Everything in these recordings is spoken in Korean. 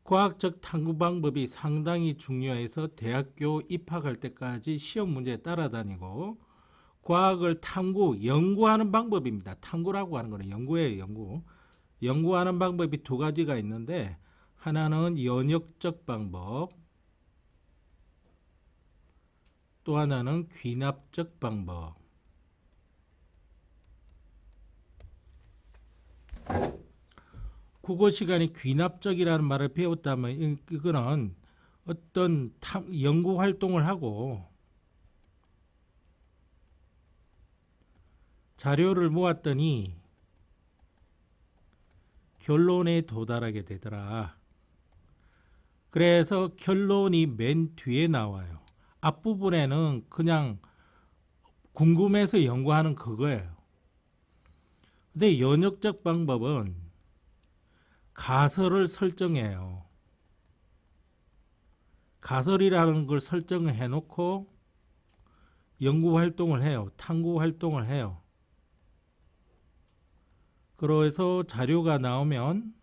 과학적 탐구 방법이 상당히 중요해서 대학교 입학할 때까지 시험 문제에 따라다니고 과학을 연구하는 방법입니다. 탐구라고 하는 거는 연구예요, 연구. 연구하는 방법이 두 가지가 있는데 하나는 연역적 방법, 또 하나는 귀납적 방법. 국어 시간에 귀납적이라는 말을 배웠다면 이거는 어떤 연구 활동을 하고 자료를 모았더니 결론에 도달하게 되더라. 그래서 결론이 맨 뒤에 나와요. 앞부분에는 그냥 궁금해서 연구하는 그거예요. 근데 연역적 방법은 가설을 설정해요. 가설이라는 걸 설정을 해놓고 연구 활동을 해요. 탐구 활동을 해요. 그래서 자료가 나오면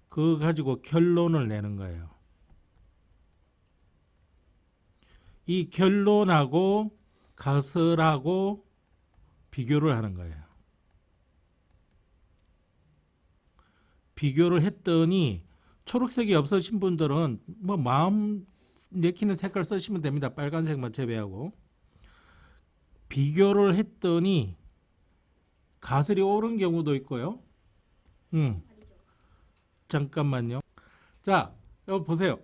그거 가지고 결론을 내는 거예요. 이 결론하고 가설하고 비교를 하는 거예요. 비교를 했더니 초록색이 없으신 분들은 뭐 마음 내키는 색깔 쓰시면 됩니다. 빨간색만 제외하고. 비교를 했더니 가설이 옳은 경우도 있고요. 잠깐만요. 자, 여기 보세요.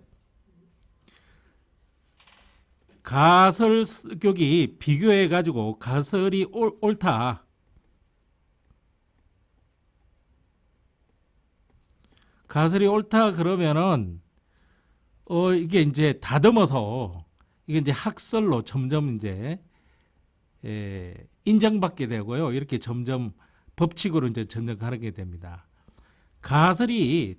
가설 여기 비교해 가지고 가설이 옳다. 가설이 옳다 그러면은 이게 이제 다듬어서 이게 이제 학설로 점점 이제 인정받게 되고요. 이렇게 점점 법칙으로 이제 점점 가게 됩니다. 가설이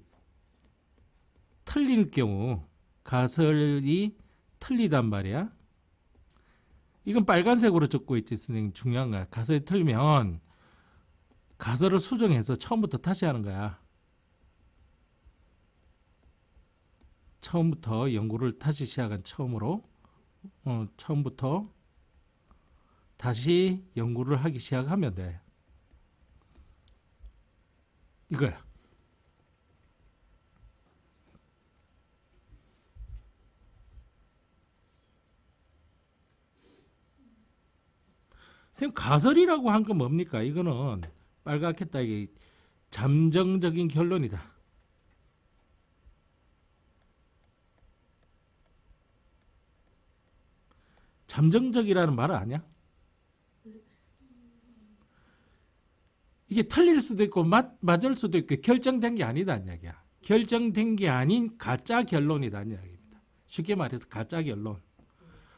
틀릴 경우, 가설이 틀리단 말이야. 이건 빨간색으로 적고 있지, 선생님. 중요한 거야. 가설이 틀리면 가설을 수정해서 처음부터 다시 하는 거야. 처음부터 연구를 다시 시작한 처음으로 처음부터 다시 연구를 하기 시작하면 돼. 이거야. 선생님 가설이라고 한 건 뭡니까? 이거는 빨갛겠다. 이게 잠정적인 결론이다. 잠정적이라는 말은 아니야? 이게 틀릴 수도 있고 맞을 수도 있고 결정된 게 아니다는 이야기야. 결정된 게 아닌 가짜 결론이다는 이야기입니다. 쉽게 말해서 가짜 결론.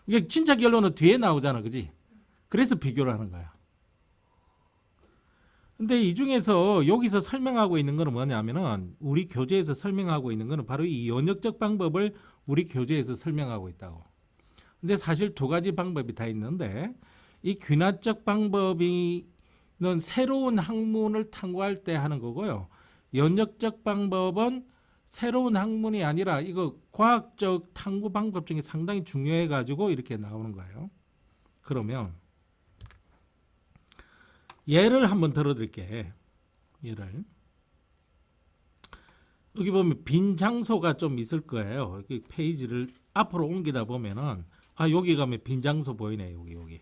이게 진짜 결론은 뒤에 나오잖아, 그지? 그래서 비교를 하는 거야. 근데 이 중에서 여기서 설명하고 있는 거는 뭐냐면은 우리 교재에서 설명하고 있는 거는 바로 이 연역적 방법을 우리 교재에서 설명하고 있다고. 근데 사실 두 가지 방법이 다 있는데 이 귀납적 방법이 는 새로운 학문을 탐구할 때 하는 거고요. 연역적 방법은 새로운 학문이 아니라 이거 과학적 탐구 방법 중에 상당히 중요해 가지고 이렇게 나오는 거예요. 그러면 예를 한번 들어드릴게. 예를 여기 보면 빈 장소가 좀 있을 거예요. 여기 페이지를 앞으로 옮기다 보면은 여기 가면 빈 장소 보이네. 여기.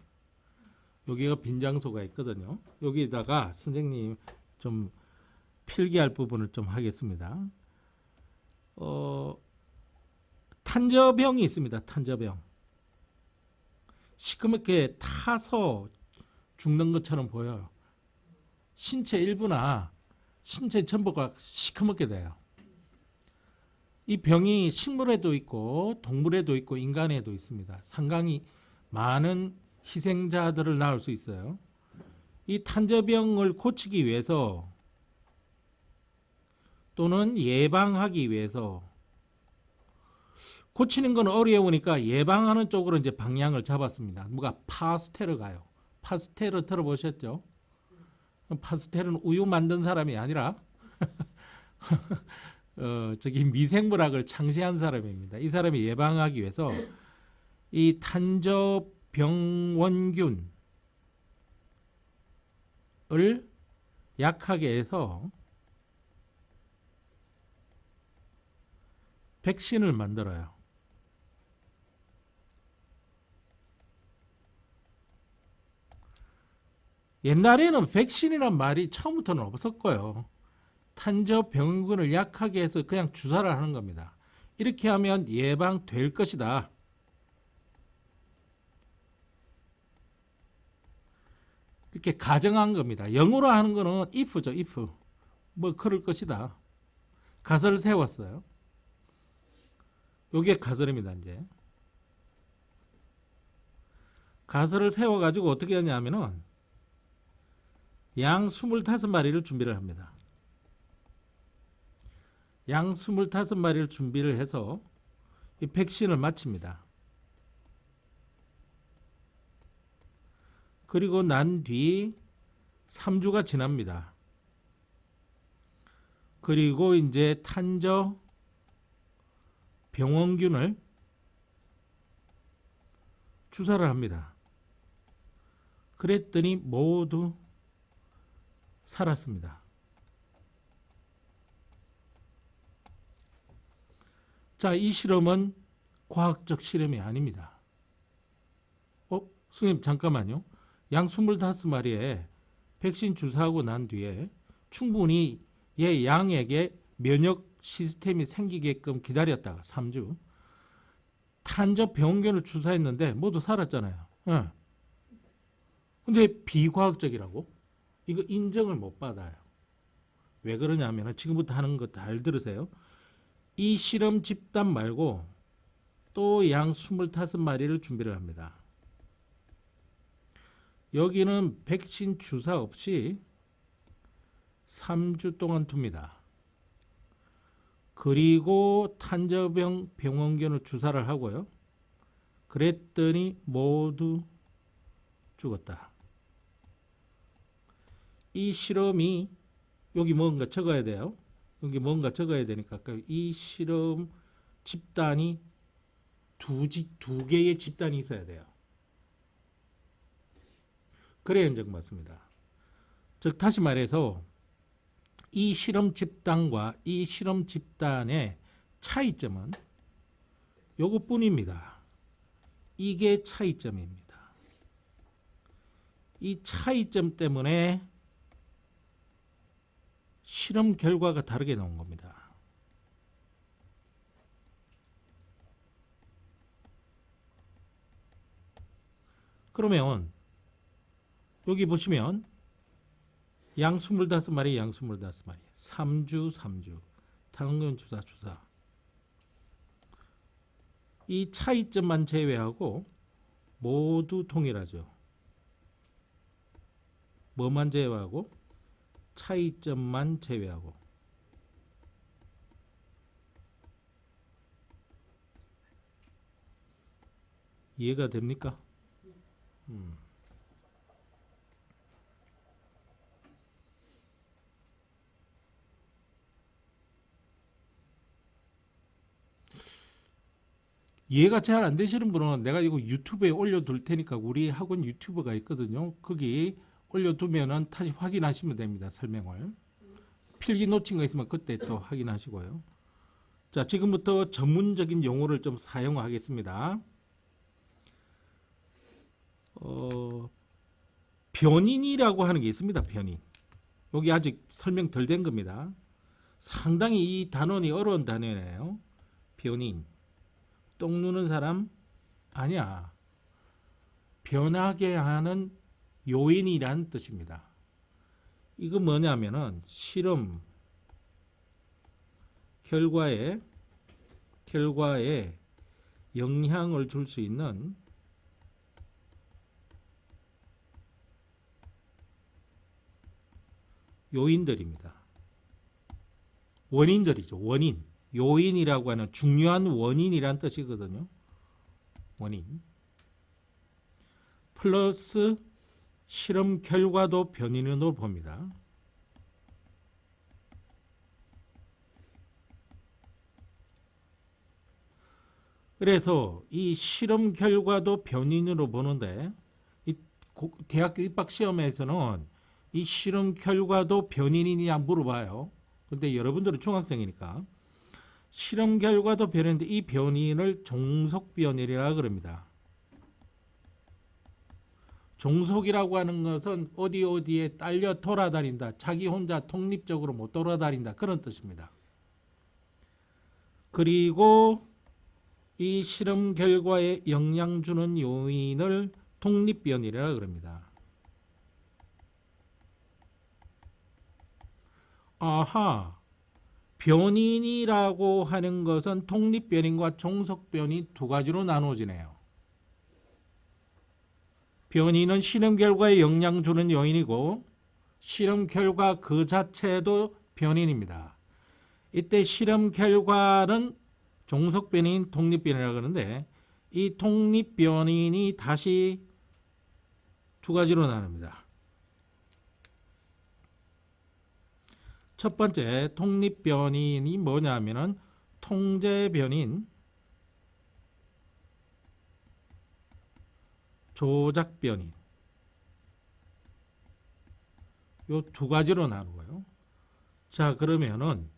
여기가 빈 장소가 있거든요. 여기다가 선생님 좀 필기할 부분을 좀 하겠습니다. 탄저병이 있습니다. 탄저병. 시커멓게 타서 죽는 것처럼 보여요. 신체 일부나 신체 전부가 시커멓게 돼요. 이 병이 식물에도 있고 동물에도 있고 인간에도 있습니다. 상당히 많은 희생자들을 낳을 수 있어요. 이 탄저병을 고치기 위해서 또는 예방하기 위해서 고치는 건 어려우니까 예방하는 쪽으로 이제 방향을 잡았습니다. 누가 파스테르 가요. 파스테르 들어보셨죠? 파스테르는 우유 만든 사람이 아니라 저기 미생물학을 창시한 사람입니다. 이 사람이 예방하기 위해서 이 탄저병원균을 약하게 해서 백신을 만들어요. 옛날에는 백신이란 말이 처음부터는 없었고요. 탄저병원균을 약하게 해서 그냥 주사를 하는 겁니다. 이렇게 하면 예방될 것이다. 이렇게 가정한 겁니다. 영어로 하는 거는 if죠, if. 뭐 그럴 것이다. 가설을 세웠어요. 요게 가설입니다, 이제. 가설을 세워가지고 어떻게 하냐면은 양 25마리를 준비를 합니다. 양 25마리를 준비를 해서 이 백신을 마칩니다. 그리고 난 뒤 3주가 지납니다. 그리고 이제 탄저 병원균을 주사를 합니다. 그랬더니 모두 살았습니다. 자, 이 실험은 과학적 실험이 아닙니다. 선생님 잠깐만요. 양 25마리에 백신 주사하고 난 뒤에 충분히 얘 양에게 면역 시스템이 생기게끔 기다렸다가 3주 탄저 병원균을 주사했는데 모두 살았잖아요. 예. 근데 비과학적이라고? 이거 인정을 못 받아요. 왜 그러냐면 지금부터 하는 거 잘 들으세요. 이 실험 집단 말고 또 양 25마리를 준비를 합니다. 여기는 백신 주사 없이 3주 동안 둡니다. 그리고 탄저병 병원균을 주사를 하고요. 그랬더니 모두 죽었다. 이 실험이 여기 뭔가 적어야 돼요. 여기 뭔가 적어야 되니까 이 실험 집단이 두 개의 집단이 있어야 돼요. 그래야 인정받습니다. 즉 다시 말해서 이 실험 집단과 이 실험 집단의 차이점은 요것뿐입니다. 이게 차이점입니다. 이 차이점 때문에 실험 결과가 다르게 나온 겁니다. 그러면 여기 보시면 양 25마리, 양 25마리, 3주, 당근 주사. 이 차이점만 제외하고 모두 동일하죠. 뭐만 제외하고? 차이점만 제외하고. 이해가 됩니까? 이해가 잘 안 되시는 분은 내가 이거 유튜브에 올려둘 테니까 우리 학원 유튜브가 있거든요. 거기 올려두면은 다시 확인하시면 됩니다. 설명을. 필기 놓친 거 있으면 그때 또 확인하시고요. 자, 지금부터 전문적인 용어를 좀 사용하겠습니다. 변인이라고 하는 게 있습니다. 변인. 여기 아직 설명 덜 된 겁니다. 상당히 이 단원이 어려운 단어예요. 변인. 똥 누는 사람? 아니야. 변하게 하는 요인이란 뜻입니다. 이거 뭐냐면은 실험 결과에 영향을 줄 수 있는 요인들입니다. 원인들이죠. 원인. 요인이라고 하는 중요한 원인이란 뜻이거든요. 원인. 플러스 실험 결과도 변인으로 봅니다. 그래서 이 실험 결과도 변인으로 보는데 이 대학교 입학 시험에서는 이 실험 결과도 변인이냐 물어봐요. 근데 여러분들은 중학생이니까 실험 결과도 변인인데 이 변인을 종속 변인이라 그럽니다. 종속이라고 하는 것은 어디에 딸려 돌아다닌다. 자기 혼자 독립적으로 못 돌아다닌다. 그런 뜻입니다. 그리고 이 실험 결과에 영향 주는 요인을 독립변이라 그럽니다. 아하, 변인이라고 하는 것은 독립변인과 종속변인 두 가지로 나누어지네요. 변인은 실험 결과에 영향 주는 요인이고 실험 결과 그 자체도 변인입니다. 이때 실험 결과는 종속변인, 독립변이라고 하는데 이 독립변인이 다시 두 가지로 나눕니다. 첫 번째 독립변인이 뭐냐면은 통제변인, 조작변인 요 두 가지로 나누고요. 자, 그러면은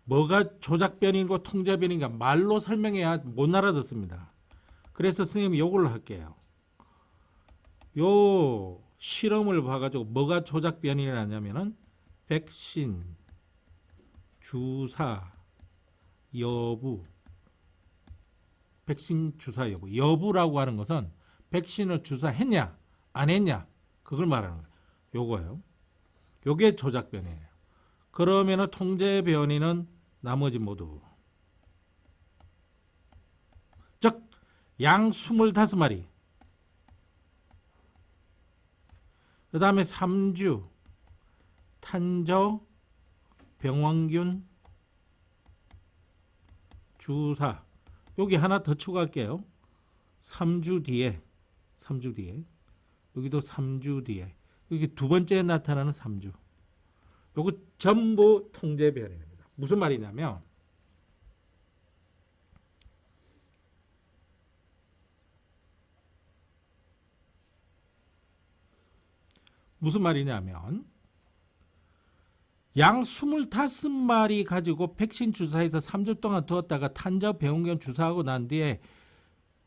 뭐가 조작변인과 통제변인가 말로 설명해야 못 알아듣습니다. 그래서 선생님이 요걸로 할게요. 요 실험을 봐가지고 뭐가 조작변인이라냐면은 백신, 주사, 여부, 백신 주사 여부. 여부라고 하는 것은 백신을 주사했냐 안 했냐 그걸 말하는 거예요. 요거예요. 요게 조작변이에요. 그러면은 통제변이는 나머지 모두 즉 양 25마리 그 다음에 3주 탄저 병원균 주사 여기 하나 더 추가할게요. 3주 뒤에 여기도 3주 뒤에 여기 두 번째에 나타나는 3주 요거 전부 통제변입니다. 무슨 말이냐면 양 25마리 가지고 백신 주사해서 3주 동안 두었다가 탄저 병원균 주사하고 난 뒤에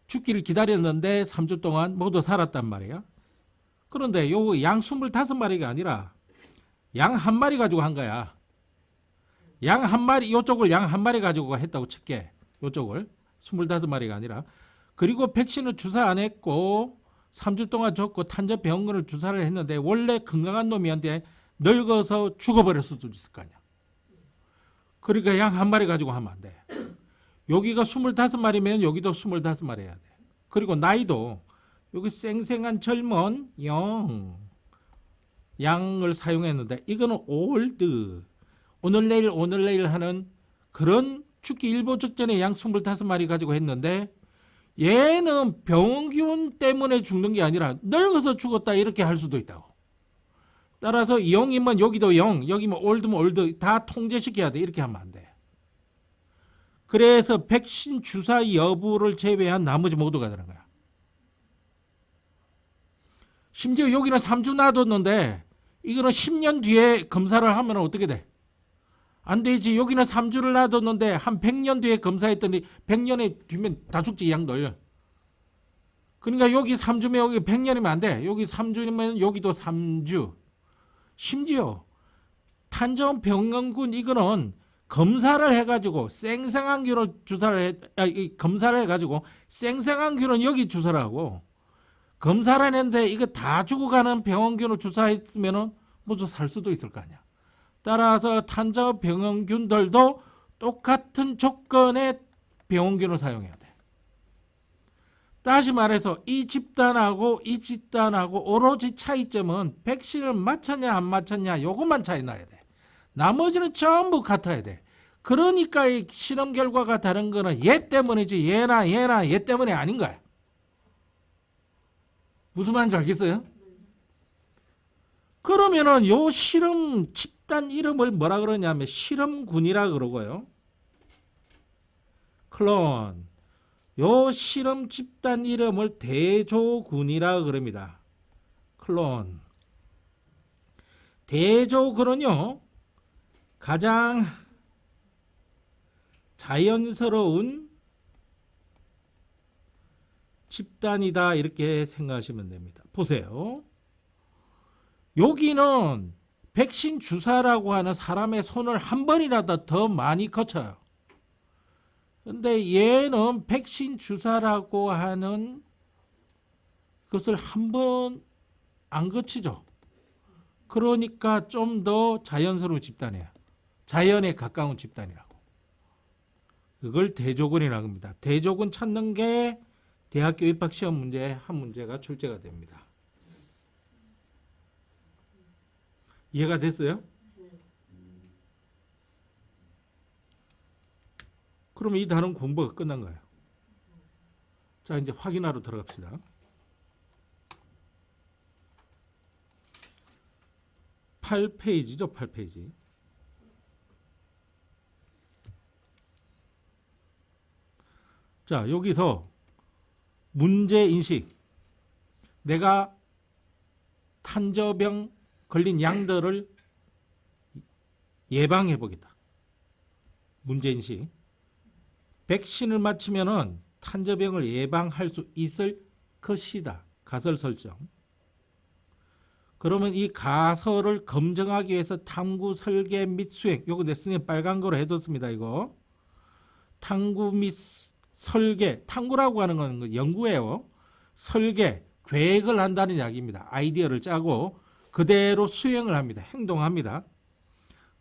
죽기를 기다렸는데 3주 동안 모두 살았단 말이에요. 그런데 요 양 25마리가 아니라 양 한 마리 가지고 한 거야. 양 한 마리, 요쪽을 양 한 마리 가지고 했다고 칠게. 요쪽을 25마리가 아니라. 그리고 백신을 주사 안 했고 3주 동안 줬고 탄저 병원을 주사를 했는데 원래 건강한 놈이한테 늙어서 죽어버렸을 수도 있을 거 아니야. 그러니까 양 한 마리 가지고 하면 안 돼. 여기가 25마리면 여기도 25마리 해야 돼. 그리고 나이도 여기 쌩쌩한 젊은 양을 사용했는데 이거는 올드 오늘 내일 하는 그런 죽기 일보 직전에 양 25마리 가지고 했는데 얘는 병균 때문에 죽는 게 아니라 늙어서 죽었다 이렇게 할 수도 있다고. 따라서 0이면 여기도 0, 여기면 올드면 올드 다 통제시켜야 돼. 이렇게 하면 안 돼. 그래서 백신 주사 여부를 제외한 나머지 모두가 되는 거야. 심지어 여기는 3주 놔뒀는데 이거는 10년 뒤에 검사를 하면 어떻게 돼? 안 되지. 여기는 3주를 놔뒀는데 한 100년 뒤에 검사했더니 100년에 뒤면 다 죽지 이 양들. 그러니까 여기 3주면 여기 100년이면 안 돼. 여기 3주면 여기도 3주. 심지어 탄저 병원균 이거는 검사를 해가지고 생생한 균을 검사를 해가지고 생생한 균은 여기 주사를 하고 검사를 했는데 이거 다 죽어가는 병원균을 주사했으면은 모두 살 수도 있을 거 아니야. 따라서 탄저 병원균들도 똑같은 조건의 병원균을 사용해야 돼. 다시 말해서 이 집단하고 오로지 차이점은 백신을 맞췄냐 안 맞췄냐 요것만 차이 나야 돼. 나머지는 전부 같아야 돼. 그러니까 이 실험 결과가 다른 거는 얘 때문이지 얘나 얘 때문이 아닌 거야. 무슨 말인지 알겠어요? 그러면은 요 실험 집단 이름을 뭐라 그러냐면 실험군이라 그러고요. 클론, 요 실험 집단 이름을 대조군이라 그럽니다. 클론. 대조군은요, 가장 자연스러운 집단이다 이렇게 생각하시면 됩니다. 보세요. 여기는 백신 주사라고 하는 사람의 손을 한 번이라도 더 많이 거쳐요. 근데 얘는 백신 주사라고 하는 것을 한 번 안 거치죠. 그러니까 좀 더 자연스러운 집단이에요. 자연에 가까운 집단이라고. 그걸 대조군이라고 합니다. 대조군 찾는 게 대학교 입학 시험 문제 한 문제가 출제가 됩니다. 이해가 됐어요? 그럼 이 단원 공부가 끝난 거예요. 자, 이제 확인하러 들어갑시다. 8페이지죠, 8페이지. 자, 여기서 문제 인식. 내가 탄저병 걸린 양들을 예방해 보겠다. 문제 인식. 백신을 맞히면은 탄저병을 예방할 수 있을 것이다. 가설 설정. 그러면 이 가설을 검증하기 위해서 탐구 설계 및 수행. 요거 내 선생님 빨간 거로 해뒀습니다. 이거. 탐구 및 설계. 탐구라고 하는 건 연구예요. 설계, 계획을 한다는 이야기입니다. 아이디어를 짜고 그대로 수행을 합니다. 행동합니다.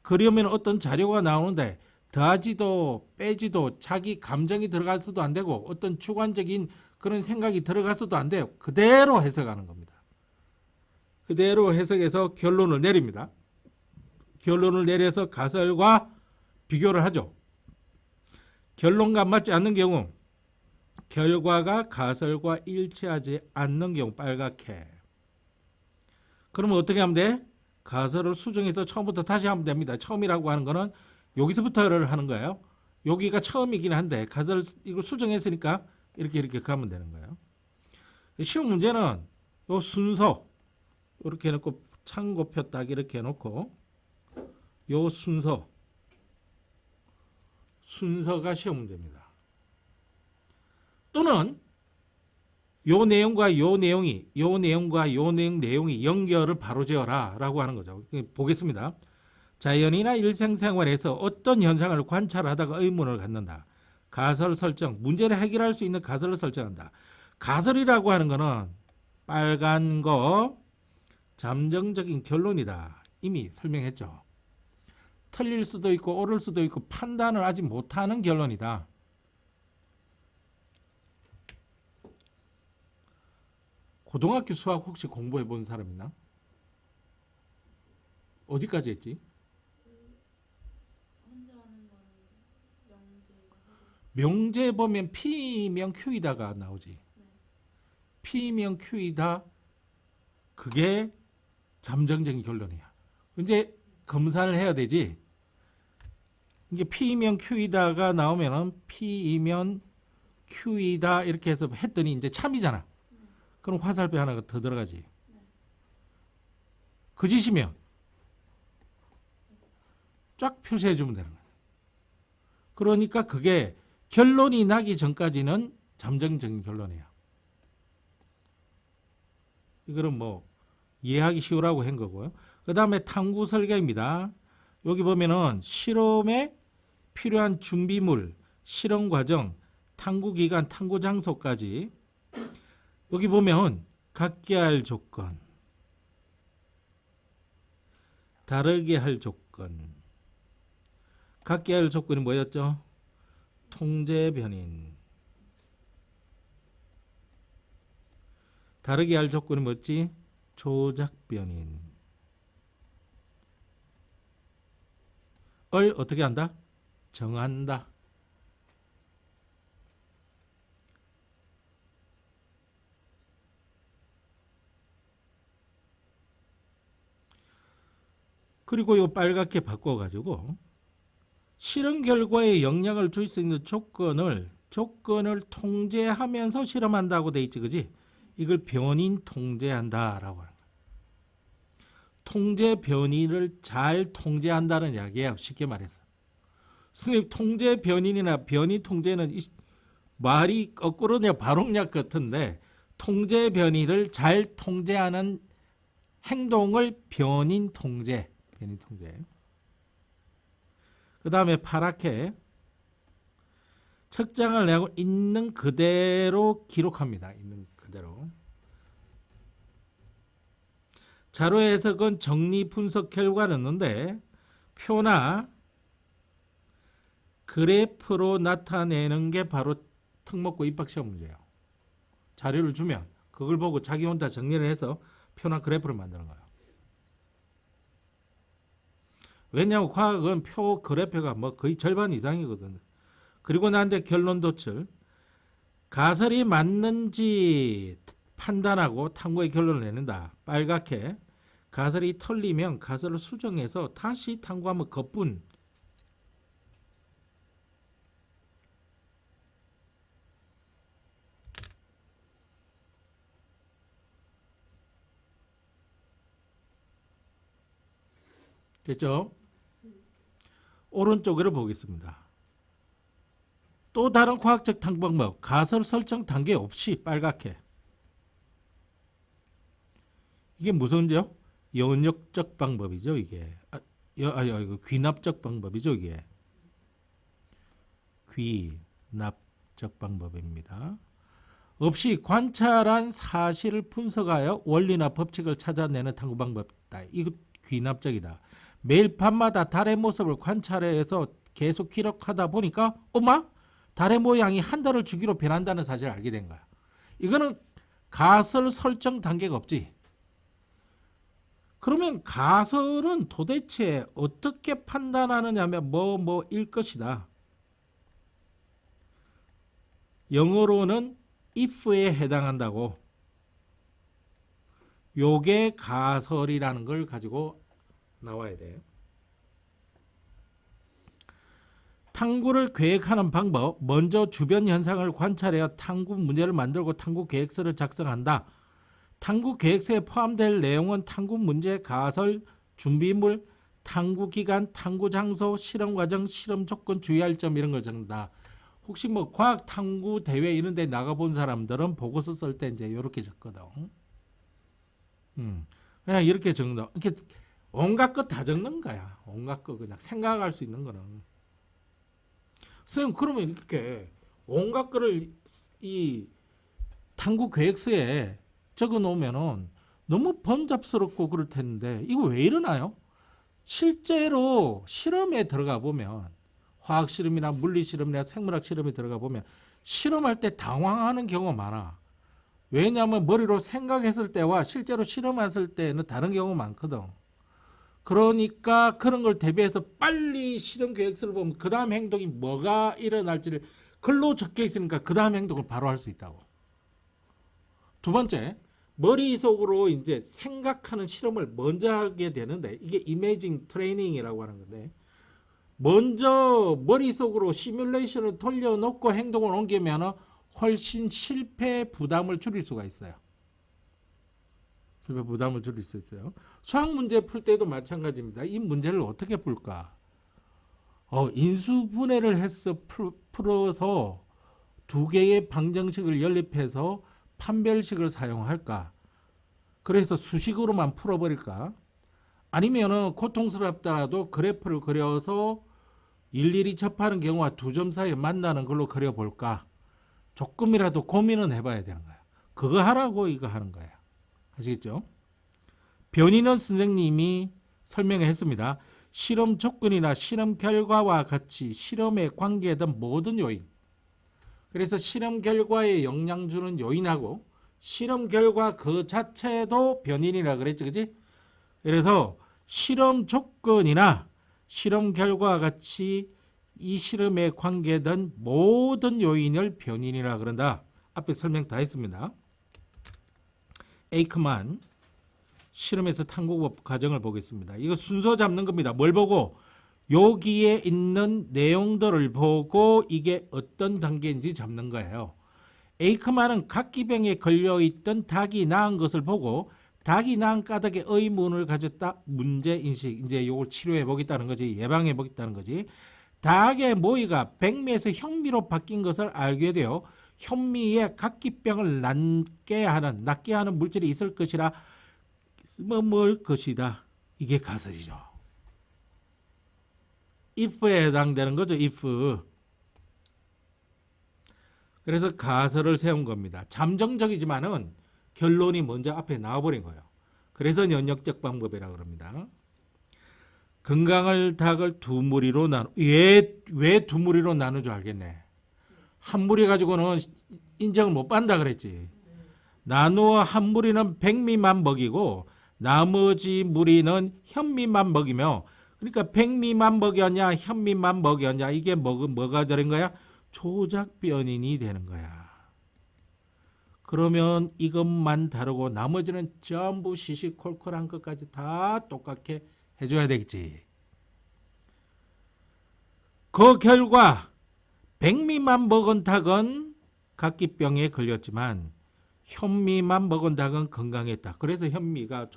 그러면 어떤 자료가 나오는데 더하지도 빼지도 자기 감정이 들어가서도 안 되고 어떤 주관적인 그런 생각이 들어가서도 안 돼요. 그대로 해석하는 겁니다. 그대로 해석해서 결론을 내립니다. 결론을 내려서 가설과 비교를 하죠. 결론과 맞지 않는 경우, 결과가 가설과 일치하지 않는 경우 빨갛게. 그러면 어떻게 하면 돼? 가설을 수정해서 처음부터 다시 하면 됩니다. 처음이라고 하는 거는 여기서부터를 하는 거예요. 여기가 처음이긴 한데 가설 이거 수정했으니까 이렇게 가면 되는 거예요. 시험 문제는 요 순서 이렇게 해놓고 참고표 딱 이렇게 해놓고 요 순서가 시험 문제입니다. 또는 요 내용과 요 내용이 요 내용과 요 내용이 연결을 바로 지어라 라고 하는 거죠. 보겠습니다. 자연이나 일상생활에서 어떤 현상을 관찰하다가 의문을 갖는다. 가설 설정, 문제를 해결할 수 있는 가설을 설정한다. 가설이라고 하는 거는 빨간 거 잠정적인 결론이다. 이미 설명했죠. 틀릴 수도 있고 옳을 수도 있고 판단을 아직 못하는 결론이다. 고등학교 수학 혹시 공부해 본 사람 있나? 어디까지 했지? 명제 보면 P면 Q이다가 나오지. P면 Q이다. 그게 잠정적인 결론이야. 이제 검사를 해야 되지. 이게 P면 Q이다가 나오면은 P이면 Q이다 이렇게 해서 했더니 이제 참이잖아. 그럼 화살표 하나가 더 들어가지. 거짓이면 쫙 표시해 주면 되는 거야. 그러니까 그게 결론이 나기 전까지는 잠정적인 결론이야. 이거는 뭐 이해하기 쉬우라고 한 거고요. 그 다음에 탐구 설계입니다. 여기 보면은 실험에 필요한 준비물, 실험 과정, 탐구 기간, 탐구 장소까지 여기 보면 같게 할 조건, 다르게 할 조건. 같게 할 조건이 뭐였죠? 통제 변인. 다르게 할 조건이 뭐였지? 조작 변인. 을 어떻게 한다? 정한다. 그리고 이거 빨갛게 바꿔가지고 실험 결과에 영향을 줄 수 있는 조건을 조건을 통제하면서 실험한다고 돼 있지, 그지? 이걸 변인 통제한다라고 하는 거야. 통제 변인을 잘 통제한다는 이야기야, 쉽게 말해서. 선생님, 통제 변인이나 변인 통제는 말이 거꾸로냐 바로냐 같은데, 통제 변이를 잘 통제하는 행동을 변인 통제. 그 다음에 파랗게 책장을 내고 있는 그대로 기록합니다. 있는 그대로. 자료 해석은 정리 분석 결과를 넣는데 표나 그래프로 나타내는 게 바로 특목고 입학시험 문제예요. 자료를 주면 그걸 보고 자기 혼자 정리를 해서 표나 그래프를 만드는 거예요. 왜냐하면 과학은 표 그래프가 뭐 거의 절반 이상이거든요. 그리고 나한테 결론 도출. 가설이 맞는지 판단하고 탐구의 결론을 내는다. 빨갛게 가설이 틀리면 가설을 수정해서 다시 탐구하면 그뿐. 됐죠? 오른쪽으로 보겠습니다. 또 다른 과학적 탐구 방법, 가설 설정 단계 없이 빨갛게. 이게 무슨 문제요? 연역적 방법이죠, 이게. 이거 귀납적 방법이죠, 이게. 귀납적 방법입니다. 없이 관찰한 사실을 분석하여 원리나 법칙을 찾아내는 탐구 방법이다. 이거 귀납적이다. 매일 밤마다 달의 모습을 관찰해서 계속 기록하다 보니까 엄마 달의 모양이 한 달을 주기로 변한다는 사실을 알게 된 거야. 이거는 가설 설정 단계가 없지. 그러면 가설은 도대체 어떻게 판단하느냐면 뭐일 것이다. 영어로는 if에 해당한다고. 요게 가설이라는 걸 가지고 나와야 돼요. 탐구를 계획하는 방법. 먼저 주변 현상을 관찰하여 탐구 문제를 만들고 탐구 계획서를 작성한다. 탐구 계획서에 포함될 내용은 탐구 문제, 가설, 준비물, 탐구 기간, 탐구 장소, 실험 과정, 실험 조건, 주의할 점 이런 걸 적는다. 혹시 뭐 과학 탐구 대회 이런 데 나가본 사람들은 보고서 쓸 때 이제 이렇게 적거든. 그냥 이렇게 적는다. 이렇게 온갖 것 다 적는 거야. 온갖 거 그냥 생각할 수 있는 거는. 선생님 그러면 이렇게 온갖 거를 이 탐구 계획서에 적어 놓으면은 너무 번잡스럽고 그럴 텐데 이거 왜 이러나요? 실제로 실험에 들어가 보면 화학 실험이나 물리 실험이나 생물학 실험에 들어가 보면 실험할 때 당황하는 경우가 많아. 왜냐하면 머리로 생각했을 때와 실제로 실험했을 때는 다른 경우가 많거든. 그러니까 그런 걸 대비해서 빨리 실험 계획서를 보면 그 다음 행동이 뭐가 일어날지를 글로 적혀 있으니까 그 다음 행동을 바로 할 수 있다고. 두 번째, 머릿속으로 이제 생각하는 실험을 먼저 하게 되는데 이게 이미징 트레이닝이라고 하는 건데 먼저 머릿속으로 시뮬레이션을 돌려놓고 행동을 옮기면 훨씬 실패 부담을 줄일 수가 있어요. 실패 부담을 줄일 수 있어요. 수학 문제 풀 때도 마찬가지입니다. 이 문제를 어떻게 풀까? 인수분해를 해서 풀어서 두 개의 방정식을 연립해서 판별식을 사용할까? 그래서 수식으로만 풀어버릴까? 아니면은 고통스럽더라도 그래프를 그려서 일일이 접하는 경우와 두 점 사이에 만나는 걸로 그려볼까? 조금이라도 고민은 해봐야 되는 거야. 그거 하라고 이거 하는 거야. 아시겠죠? 변인은 선생님이 설명했습니다. 실험 조건이나 실험 결과와 같이 실험에 관계된 모든 요인. 그래서 실험 결과에 영향 주는 요인하고 실험 결과 그 자체도 변인이라 그랬지, 그지? 그래서 실험 조건이나 실험 결과와 같이 이 실험에 관계된 모든 요인을 변인이라 그런다. 앞에 설명 다 했습니다. 에이크만 실험에서 탐구법 과정을 보겠습니다. 이거 순서 잡는 겁니다. 뭘 보고? 여기에 있는 내용들을 보고 이게 어떤 단계인지 잡는 거예요. 에이크만은 각기병에 걸려있던 닭이 낳은 것을 보고 닭이 낳은 까닭에 의문을 가졌다. 문제인식. 이제 이걸 치료해 보겠다는 거지. 예방해 보겠다는 거지. 닭의 모이가 백미에서 현미로 바뀐 것을 알게 되어 현미에 각기병을 낫게 하는 물질이 있을 것이라 뭘 것이다. 이게 가설이죠. if에 해당되는 거죠. if. 그래서 가설을 세운 겁니다. 잠정적이지만은 결론이 먼저 앞에 나와버린 거예요. 그래서 연역적 방법이라고 그럽니다. 건강을 닭을 두 무리로 왜 두 무리로 나누죠 알겠네. 한 무리 가지고는 인정을 못 받는다 그랬지. 나누어 한 무리는 백미만 먹이고 나머지 무리는 현미만 먹이며, 그러니까 백미만 먹였냐 현미만 먹였냐, 이게 뭐가 되는 거야? 조작변인이 되는 거야. 그러면 이것만 다르고 나머지는 전부 시시콜콜한 것까지 다 똑같게 해줘야 되겠지. 그 결과 백미만 먹은 닭은 각기병에 걸렸지만 현미만 먹은 닭은 건강했다. 그래서 현미가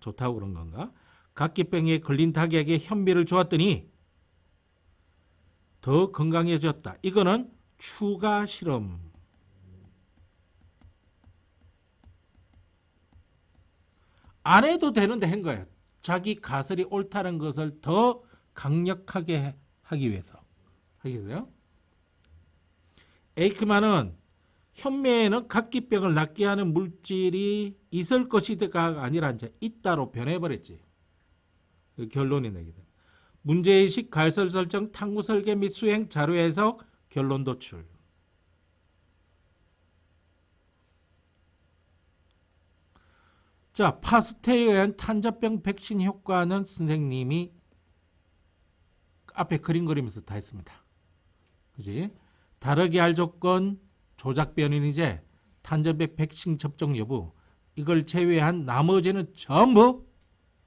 좋다고 그런 건가? 각기병에 걸린 닭에게 현미를 주었더니 더 건강해졌다. 이거는 추가 실험. 안 해도 되는데 한 거예요. 자기 가설이 옳다는 것을 더 강력하게 하기 위해서. 알겠어요? 에이크만은 현미에는 각기병을 낫게 하는 물질이 있을 것이다가 아니라 이제 있다로 변해버렸지. 결론이 나게 돼. 문제의식, 가설 설정, 탐구 설계 및 수행, 자료 해석, 결론 도출. 자, 파스텔에 의한 탄저병 백신 효과는 선생님이 앞에 그림 그리면서 다 했습니다. 그지? 다르게 할 조건, 조작변인이제, 탄저병 백신 접종 여부, 이걸 제외한 나머지는 전부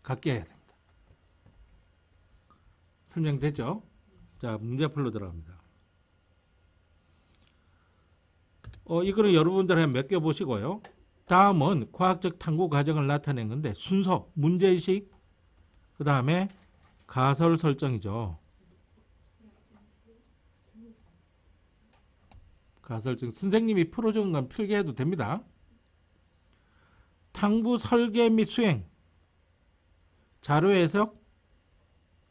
갖게 해야 됩니다. 설명됐죠? 자, 문제풀로 들어갑니다. 이거는 여러분들 몇 개 보시고요. 다음은 과학적 탐구 과정을 나타낸 건데 순서, 문제의식, 그 다음에 가설 설정이죠. 가설증 선생님이 풀어준 건 필기해도 됩니다. 탐구 설계 및 수행, 자료 해석,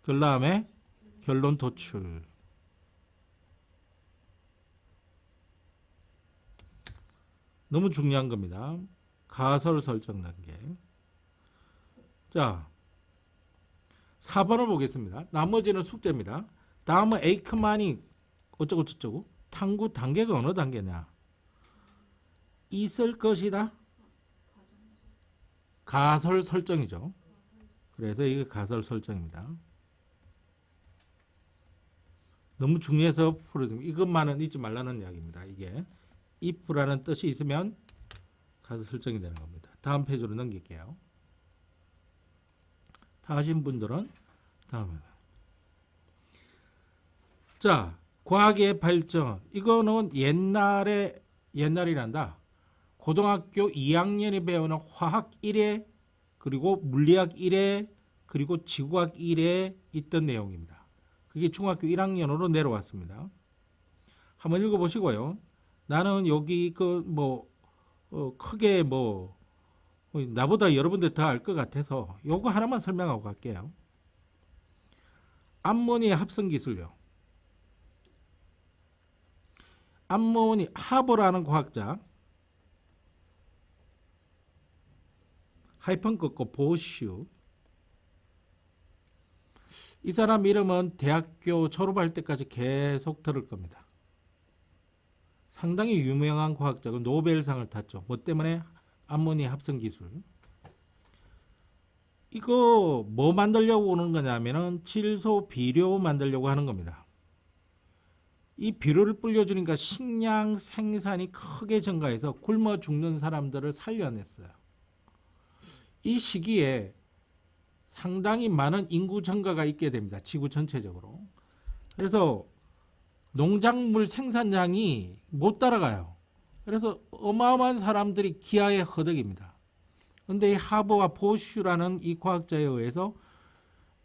그 다음에 결론 도출. 너무 중요한 겁니다. 가설 설정 단계. 자, 4번을 보겠습니다. 나머지는 숙제입니다. 다음은 에이크만이 어쩌고 저쩌고. 탐구 단계가 어느 단계냐? 있을 것이다. 가설 설정이죠. 그래서 이게 가설 설정입니다. 너무 중요해서 풀어줍니다. 이것만은 잊지 말라는 이야기입니다. 이게 if라는 뜻이 있으면 가설 설정이 되는 겁니다. 다음 페이지로 넘길게요. 다 하신 분들은 다음에. 자, 과학의 발전. 이거는 옛날이란다. 고등학교 2학년이 배우는 화학 1회, 그리고 물리학 1회, 그리고 지구학 1회 있던 내용입니다. 그게 중학교 1학년으로 내려왔습니다. 한번 읽어보시고요. 나는 여기 크게 나보다 여러분들 더 알 것 같아서 요거 하나만 설명하고 갈게요. 암모니아 합성 기술요. 암모니 하버라는 과학자, 하이픈 꺾고 보슈. 이 사람 이름은 대학교 졸업할 때까지 계속 들을 겁니다. 상당히 유명한 과학자고 노벨상을 탔죠. 뭐 때문에? 암모니아 합성 기술. 이거 뭐 만들려고 오는 거냐면은 질소 비료 만들려고 하는 겁니다. 이 비료를 불려주니까 식량 생산이 크게 증가해서 굶어 죽는 사람들을 살려냈어요. 이 시기에 상당히 많은 인구 증가가 있게 됩니다. 지구 전체적으로. 그래서 농작물 생산량이 못 따라가요. 그래서 어마어마한 사람들이 기아에 허덕입니다. 그런데 이 하버와 보슈라는 이 과학자에 의해서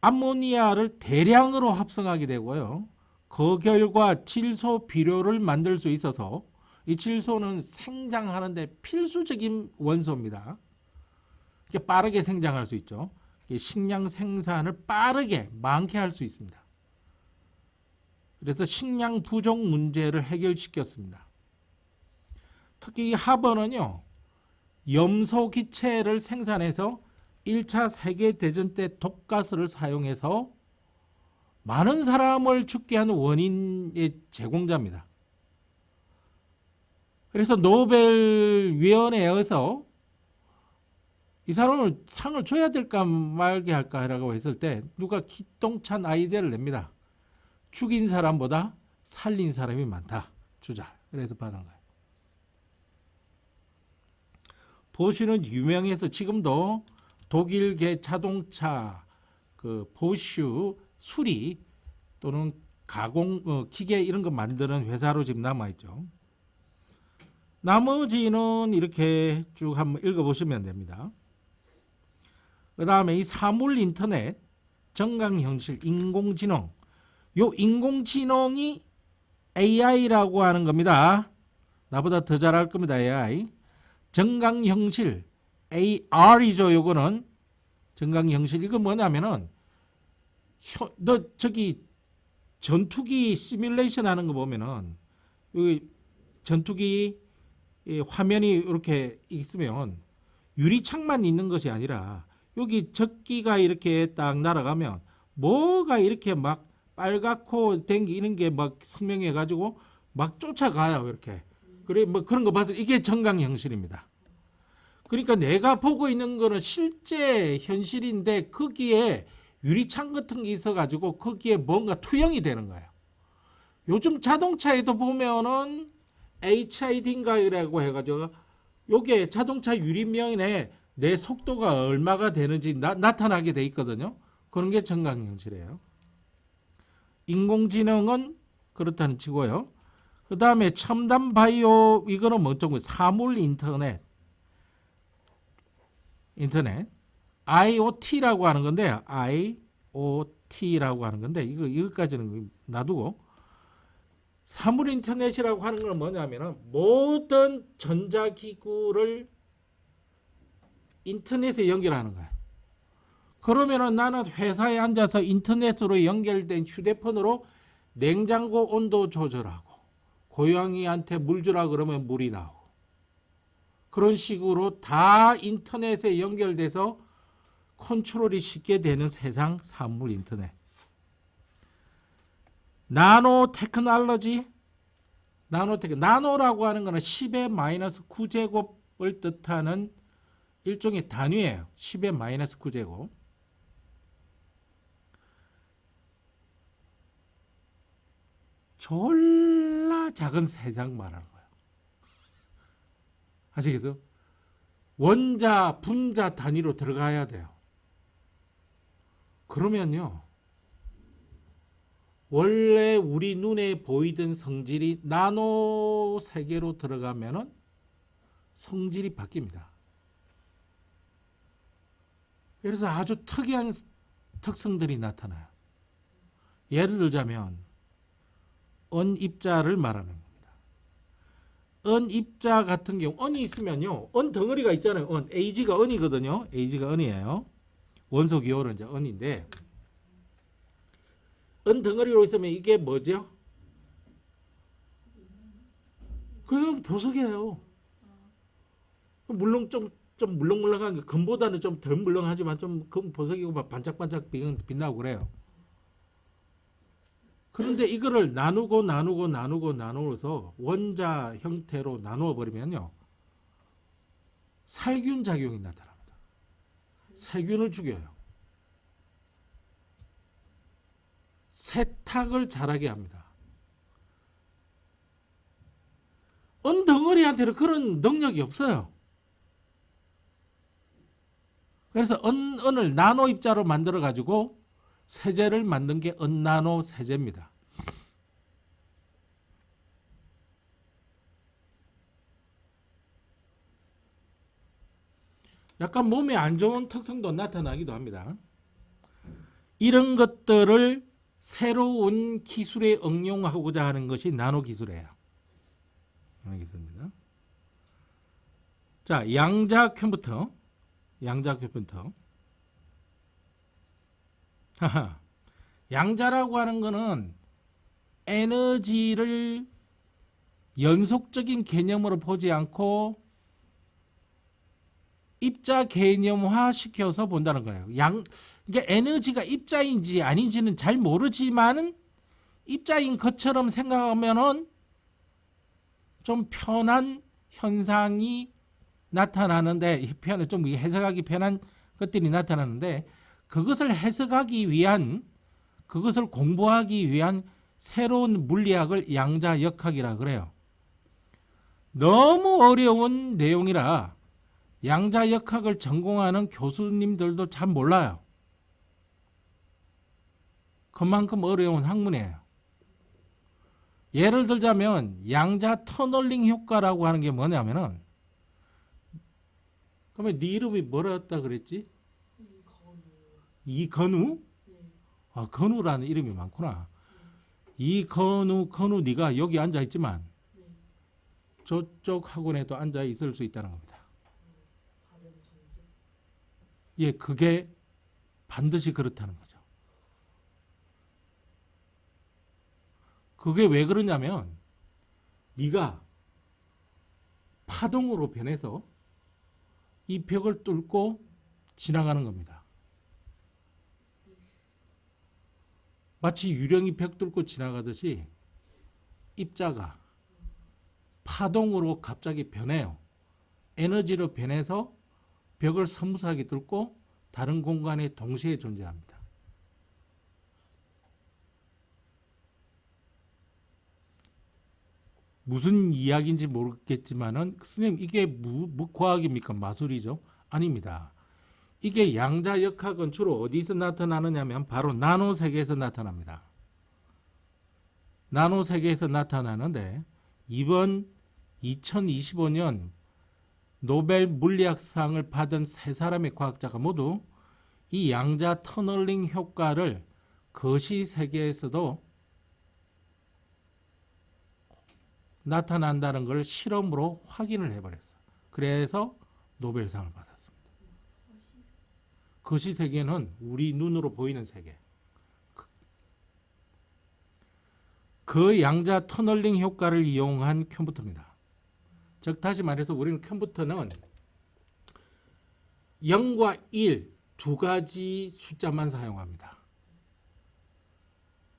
암모니아를 대량으로 합성하게 되고요. 그 결과 질소 비료를 만들 수 있어서 이 질소는 생장하는데 필수적인 원소입니다. 빠르게 생장할 수 있죠. 식량 생산을 빠르게 많게 할 수 있습니다. 그래서 식량 부족 문제를 해결시켰습니다. 특히 이 하버는요, 염소 기체를 생산해서 1차 세계대전 때 독가스를 사용해서 많은 사람을 죽게 한 원인의 제공자입니다. 그래서 노벨위원회에서 이 사람을 상을 줘야 될까 말게 할까라고 했을 때 누가 기똥찬 아이디어를 냅니다. 죽인 사람보다 살린 사람이 많다. 주자. 그래서 받은 거예요. 보슈는 유명해서 지금도 독일계 자동차 그 보슈 수리 또는 가공 기계 이런 거 만드는 회사로 지금 남아 있죠. 나머지는 이렇게 쭉 한번 읽어보시면 됩니다. 그 다음에 이 사물 인터넷, 정강형실, 인공지능. 요 인공지능이 AI라고 하는 겁니다. 나보다 더 잘할 겁니다. AI. 정강형실, AR이죠. 요거는 정강형실. 이거 뭐냐면은 너 저기 전투기 시뮬레이션 하는 거 보면은 여기 전투기 화면이 이렇게 있으면 유리창만 있는 것이 아니라 여기 적기가 이렇게 딱 날아가면 뭐가 이렇게 막 빨갛고 댕기 이런 게 막 선명해 가지고 막 쫓아가요. 이렇게. 그래 뭐 그런 거 봐서 이게 정강형실입니다. 그러니까 내가 보고 있는 거는 실제 현실인데 거기에 유리창 같은 게 있어 가지고 거기에 뭔가 투영이 되는 거예요. 요즘 자동차에도 보면은 HID인가라고 해가지고 요게 자동차 유리면에 내 속도가 얼마가 되는지 나타나게 돼 있거든요. 그런 게 정강현실이에요. 인공지능은 그렇다는 치고요. 그 다음에 첨단 바이오 이거는 뭐 어떤 거 사물 인터넷 IoT라고 하는 건데 IoT라고 하는 건데 이거까지는 놔두고 사물 인터넷이라고 하는 건 뭐냐면은 모든 전자기구를 인터넷에 연결하는 거야. 그러면은 나는 회사에 앉아서 인터넷으로 연결된 휴대폰으로 냉장고 온도 조절하고 고양이한테 물 주라 그러면 물이 나오고 그런 식으로 다 인터넷에 연결돼서 컨트롤이 쉽게 되는 세상 사물 인터넷. 나노 테크놀로지 나노라고 하는 거는 10의 마이너스 9제곱을 뜻하는 일종의 단위예요. 10의 마이너스 9제곱. 졸라 작은 세상 말하는 거예요. 아시겠어요? 원자, 분자 단위로 들어가야 돼요. 그러면요. 원래 우리 눈에 보이던 성질이 나노 세계로 들어가면은 성질이 바뀝니다. 그래서 아주 특이한 특성들이 나타나요. 예를 들자면 언입자를 말하는 겁니다. 언입자 같은 경우 언이 있으면요. 언 덩어리가 있잖아요. 언 Ag가 언이거든요. Ag가 언이에요. 원소 기호는 이제 언인데 은 덩어리로 있으면 이게 뭐죠? 그건 보석이에요. 물론 좀 물렁물렁한 게 금보다는 좀 덜 물렁하지만 좀 금 보석이고 막 반짝반짝 빛나고 그래요. 그런데 이거를 나누어서 원자 형태로 나누어 버리면요. 살균 작용이 나타납니다. 세균을 죽여요. 세탁을 잘하게 합니다. 언 덩어리한테는 그런 능력이 없어요. 그래서 은을 나노 입자로 만들어 가지고 세제를 만든 게 은나노 세제입니다. 약간 몸에 안 좋은 특성도 나타나기도 합니다. 이런 것들을 새로운 기술에 응용하고자 하는 것이 나노 기술이에요. 알겠습니다. 자, 양자 컴퓨터. 양자라고 하는 거는 에너지를 연속적인 개념으로 보지 않고 입자 개념화 시켜서 본다는 거예요. 이게 에너지가 입자인지 아닌지는 잘 모르지만은 입자인 것처럼 생각하면은 좀 편한 현상이 나타나는데, 좀 해석하기 편한 것들이 나타나는데, 그것을 해석하기 위한, 그것을 공부하기 위한 새로운 물리학을 양자역학이라 그래요. 너무 어려운 내용이라 양자역학을 전공하는 교수님들도 잘 몰라요. 그만큼 어려운 학문이에요. 예를 들자면 양자 터널링 효과라고 하는 게 뭐냐면은, 그러면 네 이름이 뭐였다 그랬지? 이건우? 아, 건우라는 이름이 많구나. 이건우, 네가 여기 앉아 있지만 저쪽 학원에도 앉아 있을 수 있다는 겁니다. 예, 그게 반드시 그렇다는 거죠. 그게 왜 그러냐면 네가 파동으로 변해서 이 벽을 뚫고 지나가는 겁니다. 마치 유령이 벽 뚫고 지나가듯이 입자가 파동으로 갑자기 변해요. 에너지로 변해서 벽을 섬세하게 뚫고 다른 공간에 동시에 존재합니다. 무슨 이야기인지 모르겠지만은, 스님 이게 과학입니까? 마술이죠? 아닙니다. 이게 양자역학은 주로 어디서 나타나느냐면 바로 나노 세계에서 나타납니다. 나노 세계에서 나타나는데, 이번 2025년 노벨 물리학상을 받은 세 사람의 과학자가 모두 이 양자 터널링 효과를 거시 세계에서도 나타난다는 걸 실험으로 확인을 해버렸어요. 그래서 노벨상을 받았습니다. 거시 세계는 우리 눈으로 보이는 세계. 그 양자 터널링 효과를 이용한 컴퓨터입니다. 즉 다시 말해서 우리는 컴퓨터는 0과 1 두 가지 숫자만 사용합니다.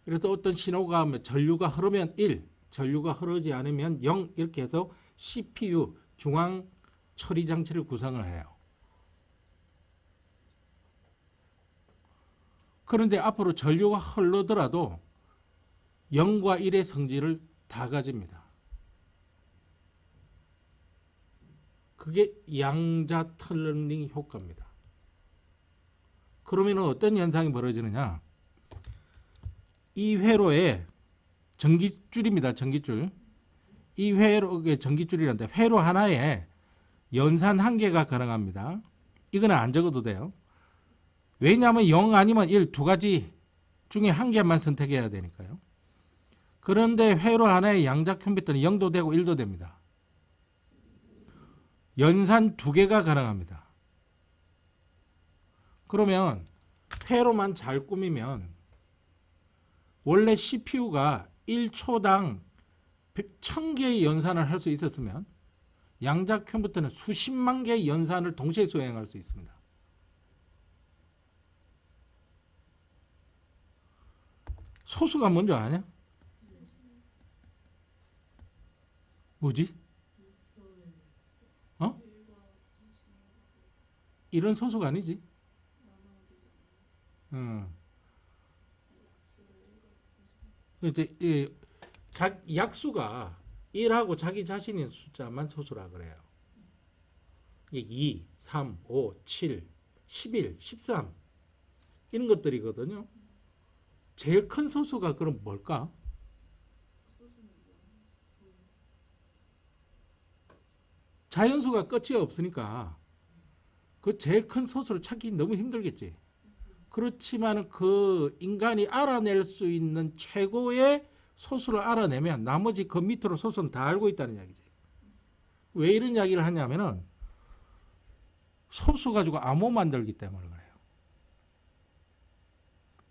그래서 어떤 신호가 전류가 흐르면 1, 전류가 흐르지 않으면 0, 이렇게 해서 CPU, 중앙 처리 장치를 구성을 해요. 그런데 앞으로 전류가 흐르더라도 0과 1의 성질을 다 가집니다. 그게 양자 터널링 효과입니다. 그러면 어떤 현상이 벌어지느냐? 이 회로에 전기줄입니다. 전기줄. 이 회로의 전기줄이란데 회로 하나에 연산 한 개가 가능합니다. 이거는 안 적어도 돼요. 왜냐하면 0 아니면 1 두 가지 중에 한 개만 선택해야 되니까요. 그런데 회로 하나의 양자 컴퓨터는 0도 되고 1도 됩니다. 연산 두 개가 가능합니다. 그러면 회로만 잘 꾸미면 원래 CPU가 1초당 1000개의 연산을 할 수 있었으면 양자 컴퓨터는 수십만 개의 연산을 동시에 수행할 수 있습니다. 소수가 뭔지 아냐? 뭐지? 어? 이런 소수가 아니지? 이제 약수가 1하고 자기 자신의 숫자만 소수라 그래요. 2, 3, 5, 7 11, 13 이런 것들이거든요. 제일 큰 소수가 그럼 뭘까? 자연수가 끝이 없으니까 그 제일 큰 소수를 찾기 너무 힘들겠지. 그렇지만 그 인간이 알아낼 수 있는 최고의 소수를 알아내면 나머지 그 밑으로 소수는 다 알고 있다는 이야기지. 왜 이런 이야기를 하냐면은 소수 가지고 암호 만들기 때문에 그래요.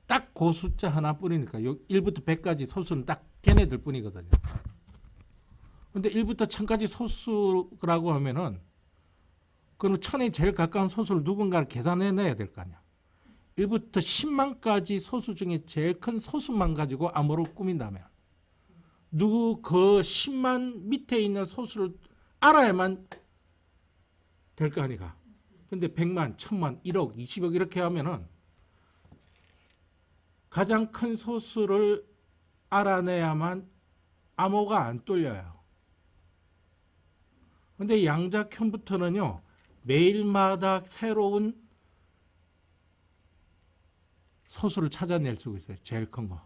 딱 그 숫자 하나뿐이니까 1부터 100까지 소수는 딱 걔네들 뿐이거든요. 근데 1부터 1000까지 소수라고 하면은 그럼 1000에 제일 가까운 소수를 누군가를 계산해내야 될 거 아니야. 1부터 10만까지 소수 중에 제일 큰 소수만 가지고 암호를 꾸민다면 누구 그 10만 밑에 있는 소수를 알아야만 될 거 아니까. 근데 100만, 1000만, 1억, 20억 이렇게 하면은 가장 큰 소수를 알아내야만 암호가 안 뚫려요. 근데 양자 컴퓨터는요, 매일마다 새로운 소수를 찾아낼 수 있어요. 제일 큰 거.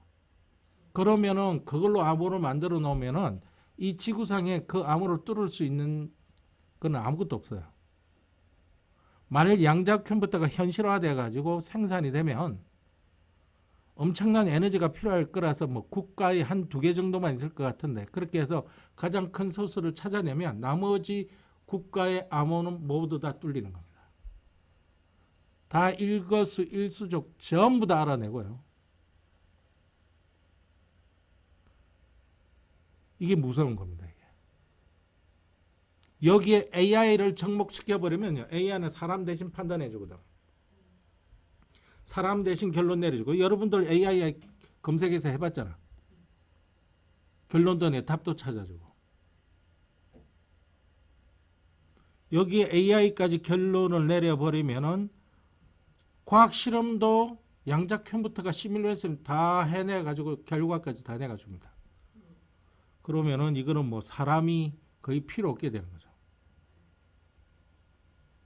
그러면은 그걸로 암호를 만들어 놓으면은 이 지구상에 그 암호를 뚫을 수 있는 건 아무것도 없어요. 만일 양자 컴퓨터가 현실화돼 가지고 생산이 되면 엄청난 에너지가 필요할 거라서 뭐 국가에 한 2개 정도만 있을 것 같은데 그렇게 해서 가장 큰 소수를 찾아내면 나머지 국가의 암호는 모두 다 뚫리는 겁니다. 다 일거수 일수족 전부 다 알아내고요. 이게 무서운 겁니다. 이게. 여기에 AI를 접목시켜버리면요. AI는 사람 대신 판단해 주거든. 사람 대신 결론 내려주고 여러분들 AI 검색해서 해봤잖아. 결론도 내 답도 찾아주고. 여기에 AI까지 결론을 내려버리면은 과학 실험도 양자 컴퓨터가 시뮬레이션 다 해내가지고 결과까지 다 내가줍니다. 그러면은 이거는 뭐 사람이 거의 필요 없게 되는 거죠.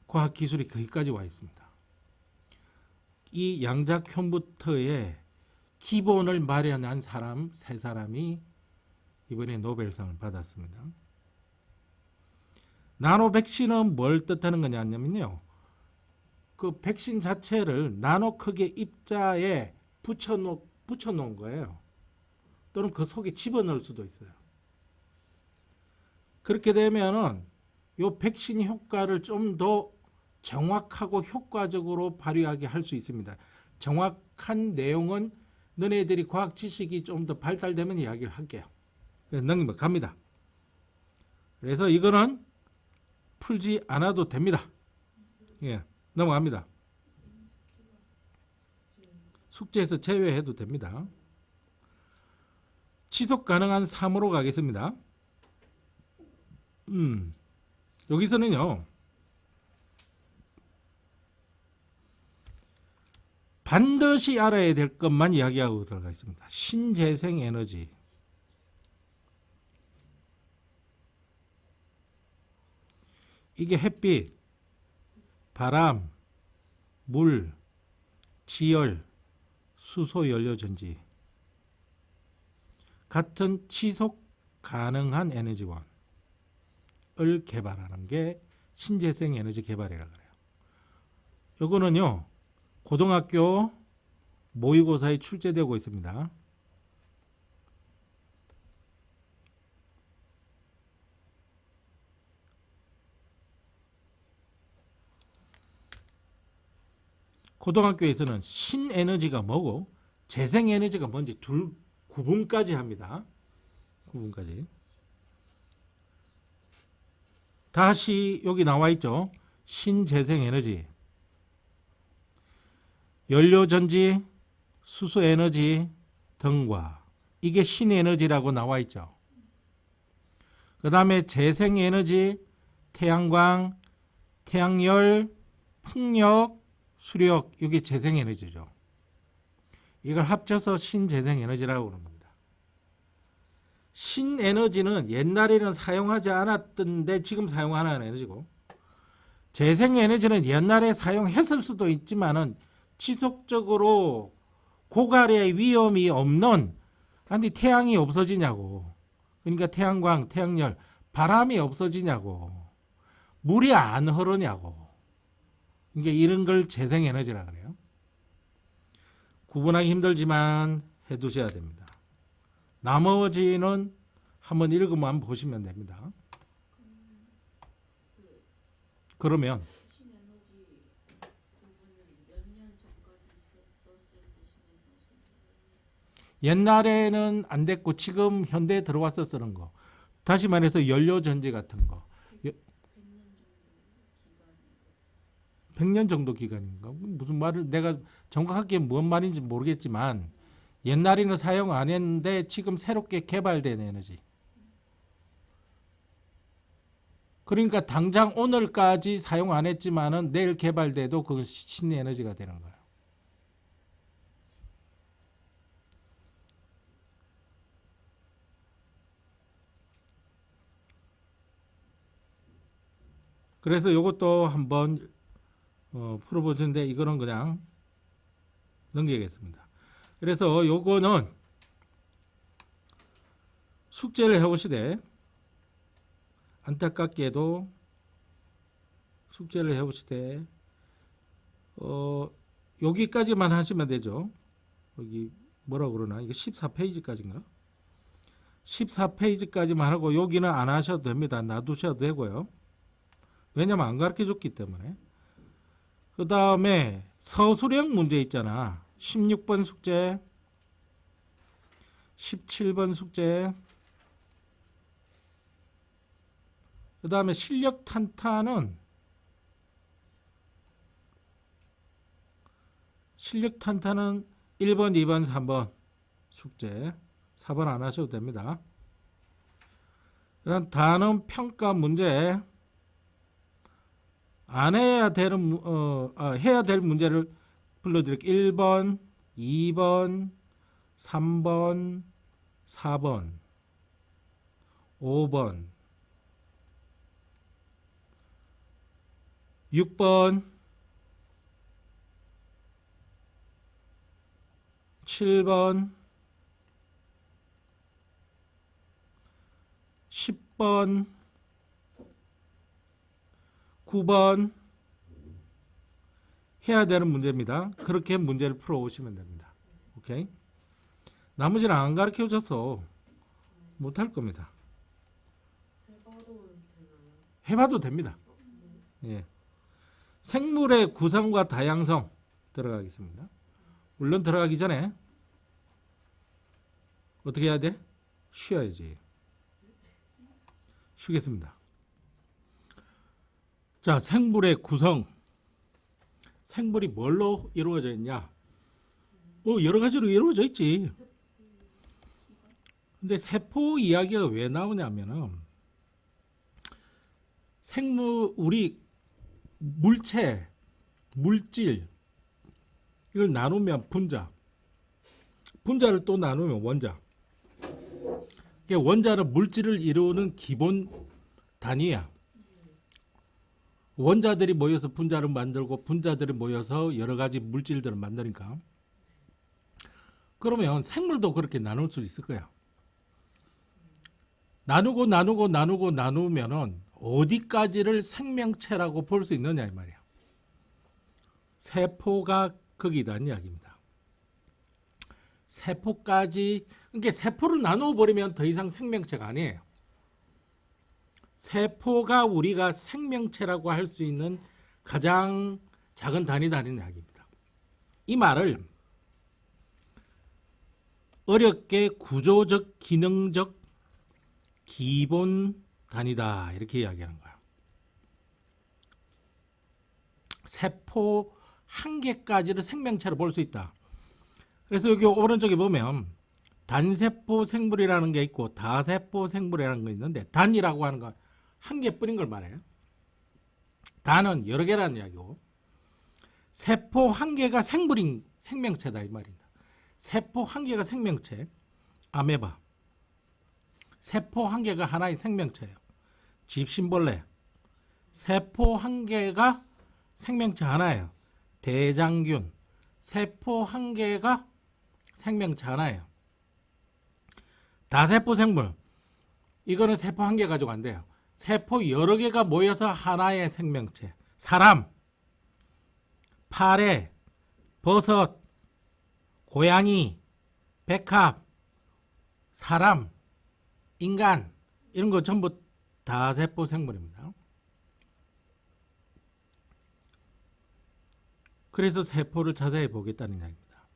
과학 기술이 거기까지 와 있습니다. 이 양자 컴퓨터의 기본을 마련한 사람 세 사람이 이번에 노벨상을 받았습니다. 나노 백신은 뭘 뜻하는 거냐면요. 그 백신 자체를 나노 크기의 입자에 붙여놓은 거예요. 또는 그 속에 집어넣을 수도 있어요. 그렇게 되면은 요 백신 효과를 좀 더 정확하고 효과적으로 발휘하게 할 수 있습니다. 정확한 내용은 너네들이 과학 지식이 좀 더 발달되면 이야기를 할게요. 넘어갑니다. 그래서 이거는 풀지 않아도 됩니다. 예, 넘어갑니다. 숙제에서 제외해도 됩니다. 지속 가능한 3으로 가겠습니다. 여기서는요. 반드시 알아야 될 것만 이야기하고 들어가 있습니다. 신재생 에너지. 이게 햇빛, 바람, 물, 지열, 수소 연료 전지 같은 지속 가능한 에너지원을 개발하는 게 신재생 에너지 개발이라고 그래요. 요거는요. 고등학교 모의고사에 출제되고 있습니다. 고등학교에서는 신에너지가 뭐고 재생에너지가 뭔지 둘 구분까지 합니다. 구분까지. 다시 여기 나와 있죠. 신재생에너지. 연료전지, 수소에너지 등과 이게 신에너지라고 나와 있죠. 그 다음에 재생에너지, 태양광, 태양열, 풍력, 수력 이게 재생에너지죠. 이걸 합쳐서 신재생에너지라고 그러는 겁니다. 신에너지는 옛날에는 사용하지 않았던데 지금 사용하는 에너지고 재생에너지는 옛날에 사용했을 수도 있지만은 지속적으로 고갈의 위험이 없는, 아니 태양이 없어지냐고, 그러니까 태양광, 태양열, 바람이 없어지냐고, 물이 안 흐르냐고. 이게 이런 걸 재생에너지라 그래요. 구분하기 힘들지만 해두셔야 됩니다. 나머지는 한번 읽으면 보시면 됩니다. 그러면 옛날에는 안 됐고 지금 현대에 들어와서 쓰는 거. 다시 말해서 연료전지 같은 거. 100년 정도 기간인가? 무슨 말을 내가 정확하게 뭔 말인지 모르겠지만 옛날에는 사용 안 했는데 지금 새롭게 개발된 에너지. 그러니까 당장 오늘까지 사용 안 했지만은 내일 개발돼도 그건 신에너지가 되는 거예요. 그래서 이것도 한번 풀어보시는데 이거는 그냥 넘기겠습니다. 그래서 요거는 숙제를 해오시되 안타깝게도 숙제를 해오시되 여기까지만 하시면 되죠. 여기 뭐라 그러나 이게 14페이지까지인가? 14페이지까지만 하고 여기는 안 하셔도 됩니다. 놔두셔도 되고요. 왜냐면 안 가르쳐 줬기 때문에. 그 다음에 서술형 문제 있잖아. 16번 숙제, 17번 숙제, 그 다음에 실력 탄탄은 1번, 2번, 3번 숙제, 4번 안 하셔도 됩니다. 그다음 단원 평가 문제, 안 해야 되는 해야 될 문제를 불러드릴게요. 1번, 2번, 3번, 4번, 5번, 6번, 7번, 10번, 9번 해야 되는 문제입니다. 그렇게 문제를 풀어 오시면 됩니다. 오케이? 나머지는 안 가르쳐 줘서 못할 겁니다. 해봐도 됩니다. 예. 생물의 구성과 다양성 들어가겠습니다. 물론 들어가기 전에 어떻게 해야 돼? 쉬어야지. 쉬겠습니다. 자, 생물의 구성. 생물이 뭘로 이루어져 있냐? 뭐 여러 가지로 이루어져 있지. 근데 세포 이야기가 왜 나오냐면은 생물, 우리 물체, 물질 이걸 나누면 분자, 분자를 또 나누면 원자. 원자는 물질을 이루는 기본 단위야. 원자들이 모여서 분자를 만들고 분자들이 모여서 여러 가지 물질들을 만드니까. 그러면 생물도 그렇게 나눌 수 있을 거야. 나누면은 어디까지를 생명체라고 볼 수 있느냐 이 말이야. 세포가 거기다는 이야기입니다. 세포까지, 그러니까 세포를 나누어 버리면 더 이상 생명체가 아니에요. 세포가 우리가 생명체라고 할 수 있는 가장 작은 단위다는 이야기입니다. 이 말을 어렵게 구조적, 기능적 기본 단위다 이렇게 이야기하는 거야. 세포 한 개까지를 생명체로 볼 수 있다. 그래서 여기 오른쪽에 보면 단세포 생물이라는 게 있고 다세포 생물이라는 게 있는데 단이라고 하는 건 한 개뿐인 걸 말해요. 단은 여러 개라는 이야기고 세포 한 개가 생명체다 이 말입니다. 세포 한 개가 생명체. 아메바. 세포 한 개가 하나의 생명체예요. 집신벌레. 세포 한 개가 생명체 하나예요. 대장균. 세포 한 개가 생명체 하나예요. 다세포 생물. 이거는 세포 한 개 가지고 안 돼요. 세포 여러 개가 모여서 하나의 생명체. 사람, 파래, 버섯, 고양이, 백합, 사람, 인간 이런 거 전부 다세포 생물입니다. 그래서 세포를 자세히 보겠다는 이야기입니다.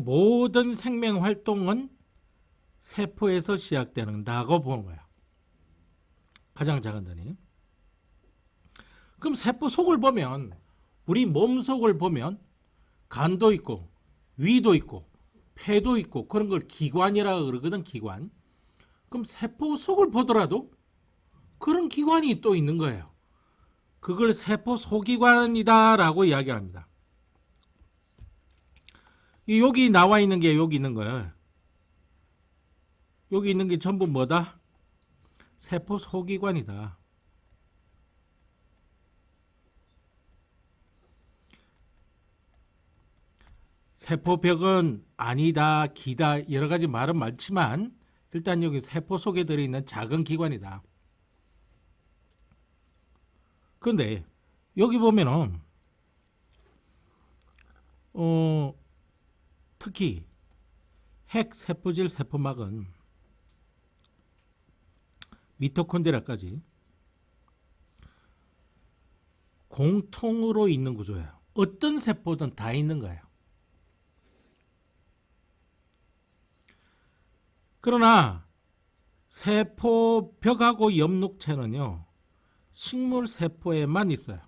모든 생명 활동은 세포에서 시작되는다고 보는 거야. 가장 작은 단위. 그럼 세포 속을 보면 우리 몸 속을 보면 간도 있고 위도 있고 폐도 있고 그런 걸 기관이라고 그러거든. 기관. 그럼 세포 속을 보더라도 그런 기관이 또 있는 거예요. 그걸 세포 소기관이다라고 이야기합니다. 여기 나와 있는 게 여기 있는 거예요. 여기 있는 게 전부 뭐다? 세포 소기관이다. 세포벽은 아니다, 기다 여러 가지 말은 많지만 일단 여기 세포 속에 들어있는 작은 기관이다. 그런데 여기 보면은 특히 핵세포질 세포막은 미토콘드리아까지 공통으로 있는 구조예요. 어떤 세포든 다 있는 거예요. 그러나 세포벽하고 옆록체는요. 식물 세포에만 있어요.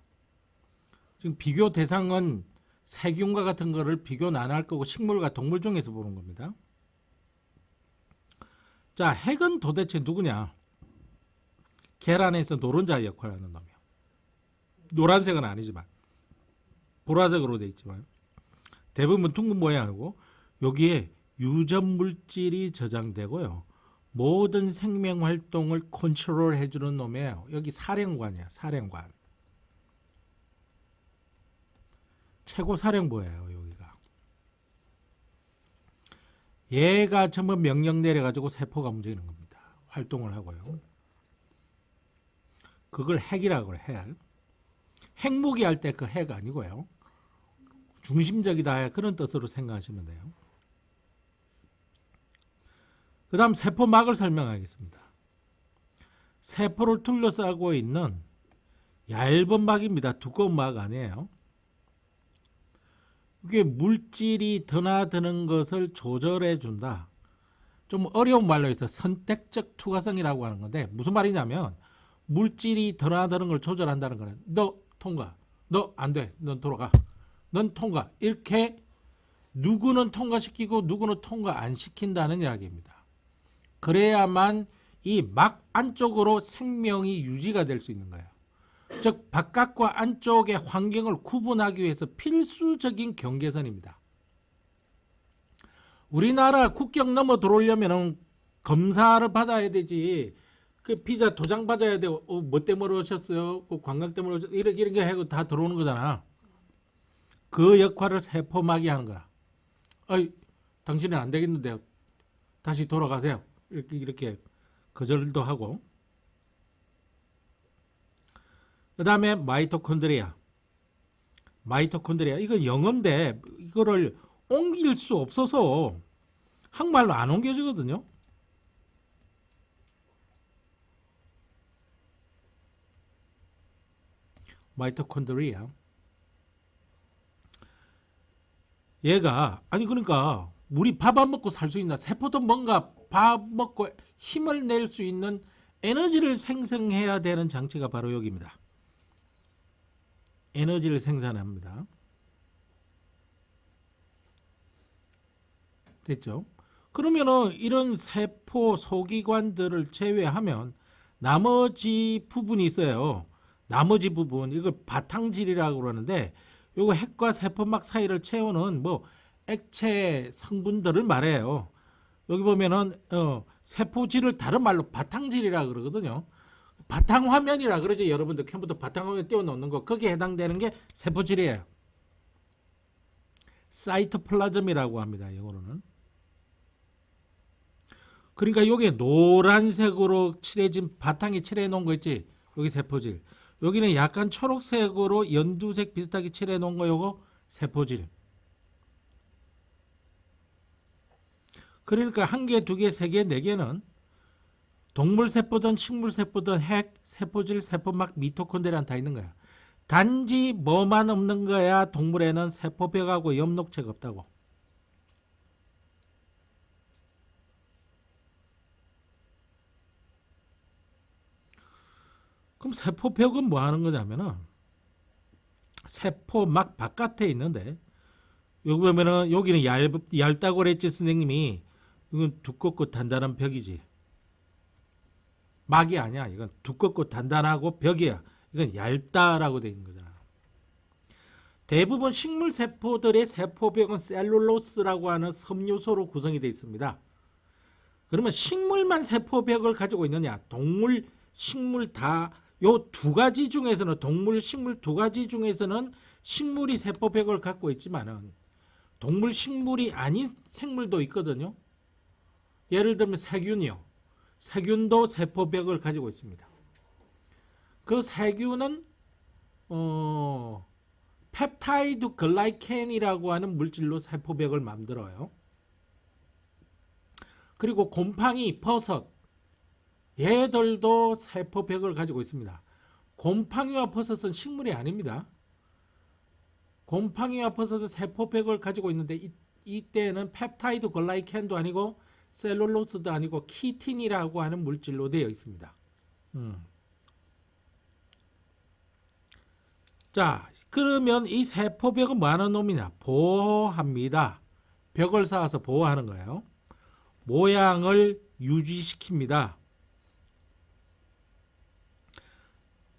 지금 비교 대상은 세균과 같은 거를 비교는 안 할 거고 식물과 동물 중에서 보는 겁니다. 자, 핵은 도대체 누구냐? 계란에서 노른자 역할을 하는 놈이에요. 노란색은 아니지만 보라색으로 되어 있지만 대부분 둥근 모양이고 여기에 유전 물질이 저장되고요. 모든 생명 활동을 컨트롤 해주는 놈이에요. 여기 사령관이야. 사령관. 최고 사령부예요. 여기가. 얘가 전부 명령 내려가지고 세포가 움직이는 겁니다. 활동을 하고요. 그걸 핵이라고 그래. 핵. 핵무기 할 때 그 핵 아니고요. 중심적이다 그런 뜻으로 생각하시면 돼요. 그 다음 세포막을 설명하겠습니다. 세포를 둘러싸고 있는 얇은 막입니다. 두꺼운 막 아니에요. 이게 물질이 드나드는 것을 조절해 준다. 좀 어려운 말로 해서 선택적 투과성이라고 하는 건데 무슨 말이냐면 물질이 드나드는 걸 조절한다는 거는 너 통과, 너 안 돼, 넌 돌아가, 넌 통과 이렇게 누구는 통과시키고 누구는 통과 안 시킨다는 이야기입니다. 그래야만 이 막 안쪽으로 생명이 유지가 될 수 있는 거예요. 즉 바깥과 안쪽의 환경을 구분하기 위해서 필수적인 경계선입니다. 우리나라 국경 넘어 들어오려면 검사를 받아야 되지. 그 비자 도장 받아야 되고 뭐 때문에 오셨어요? 관광 때문에 오셨어요? 이렇게 하고 다 들어오는 거잖아. 그 역할을 세포막이 하는 거야. 당신은 안 되겠는데요. 다시 돌아가세요. 이렇게 거절도 하고. 그 다음에 마이토콘드리아. 마이토콘드리아 이거 영어인데 이거를 옮길 수 없어서 한국말로 안 옮겨지거든요. 마이토콘드리아. 얘가 그러니까 우리 밥 안 먹고 살 수 있나? 세포도 뭔가 밥 먹고 힘을 낼 수 있는 에너지를 생성해야 되는 장치가 바로 여기입니다. 에너지를 생산합니다. 됐죠? 그러면은 이런 세포 소기관들을 제외하면 나머지 부분이 있어요. 나머지 부분 이걸 바탕질이라고 그러는데 요거 핵과 세포막 사이를 채우는 뭐 액체 성분들을 말해요. 여기 보면은 세포질을 다른 말로 바탕질이라고 그러거든요. 바탕화면이라 그러지. 여러분들 컴퓨터 바탕화면 띄워놓는 거 거기에 해당되는 게 세포질이에요. 사이토플라즘이라고 합니다. 이거는. 그러니까 여기 노란색으로 칠해진 바탕에 칠해 놓은 거 있지. 여기 세포질. 여기는 약간 초록색으로 연두색 비슷하게 칠해 놓은 거 요거 세포질. 그러니까 한 개, 두 개, 세 개, 네 개는 동물 세포든 식물 세포든 핵, 세포질, 세포막, 미토콘드리아는 다 있는 거야. 단지 뭐만 없는 거야? 동물에는 세포벽하고 엽록체가 없다고. 그럼 세포벽은 뭐 하는 거냐면은 세포막 바깥에 있는데 여기 보면은 여기는 얇다고 그랬지 선생님이. 이건 두껍고 단단한 벽이지. 막이 아니야. 이건 두껍고 단단하고 벽이야. 이건 얇다라고 되어 있는 거잖아. 대부분 식물 세포들의 세포벽은 셀룰로스라고 하는 섬유소로 구성이 되어 있습니다. 그러면 식물만 세포벽을 가지고 있느냐? 동물, 식물 다 요 두 가지 중에서는 동물, 식물 두 가지 중에서는 식물이 세포벽을 갖고 있지만은 동물, 식물이 아닌 생물도 있거든요. 예를 들면 세균이요. 세균도 세포벽을 가지고 있습니다. 그 세균은 펩타이드 글라이켄이라고 하는 물질로 세포벽을 만들어요. 그리고 곰팡이, 버섯 얘들도 세포벽을 가지고 있습니다. 곰팡이와 버섯은 식물이 아닙니다. 곰팡이와 버섯은 세포벽을 가지고 있는데 이때는 펩타이드 글라이켄도 아니고 셀룰로스도 아니고 키틴이라고 하는 물질로 되어 있습니다. 자, 그러면 이 세포벽은 뭐 하는 놈이냐? 보호합니다. 벽을 쌓아서 보호하는 거예요. 모양을 유지시킵니다.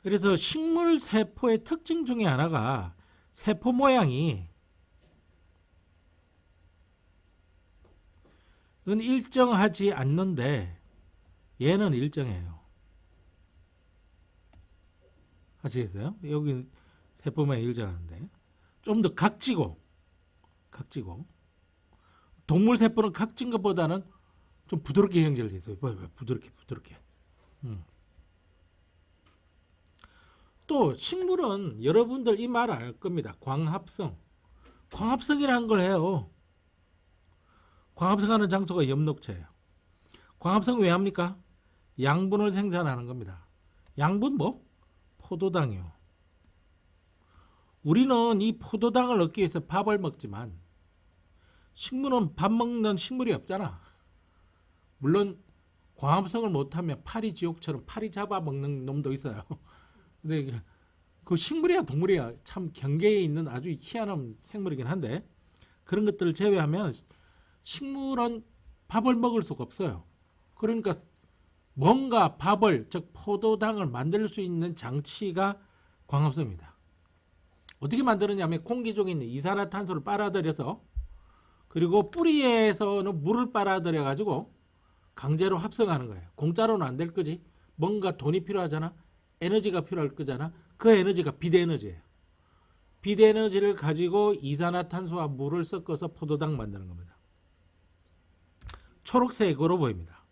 그래서 식물 세포의 특징 중에 하나가 세포 모양이 이건 일정하지 않는데 얘는 일정해요. 아시겠어요? 여기 세포 모양이 일정한데 좀 더 각지고 동물 세포는 각진 것보다는 좀 부드럽게 형질되어 있어요. 부드럽게. 또 식물은 여러분들 이 말 알 겁니다. 광합성이라는 걸 해요. 광합성하는 장소가 엽록체예요. 광합성 왜 합니까? 양분을 생산하는 겁니다. 양분 뭐? 포도당이요. 우리는 이 포도당을 얻기 위해서 밥을 먹지만 식물은 밥 먹는 식물이 없잖아. 물론 광합성을 못하면 파리 지옥처럼 파리 잡아먹는 놈도 있어요. 근데 그 식물이야 동물이야 참 경계에 있는 아주 희한한 생물이긴 한데 그런 것들을 제외하면 식물은 밥을 먹을 수가 없어요. 그러니까 뭔가 밥을 즉 포도당을 만들 수 있는 장치가 광합성입니다. 어떻게 만드느냐면 공기 중에 있는 이산화탄소를 빨아들여서 그리고 뿌리에서는 물을 빨아들여 가지고 강제로 합성하는 거예요. 공짜로는 안 될 거지. 뭔가 돈이 필요하잖아. 에너지가 필요할 거잖아. 그 에너지가 비대에너지예요. 비대에너지를 가지고 이산화탄소와 물을 섞어서 포도당 만드는 겁니다. 초록색으로 보입니다.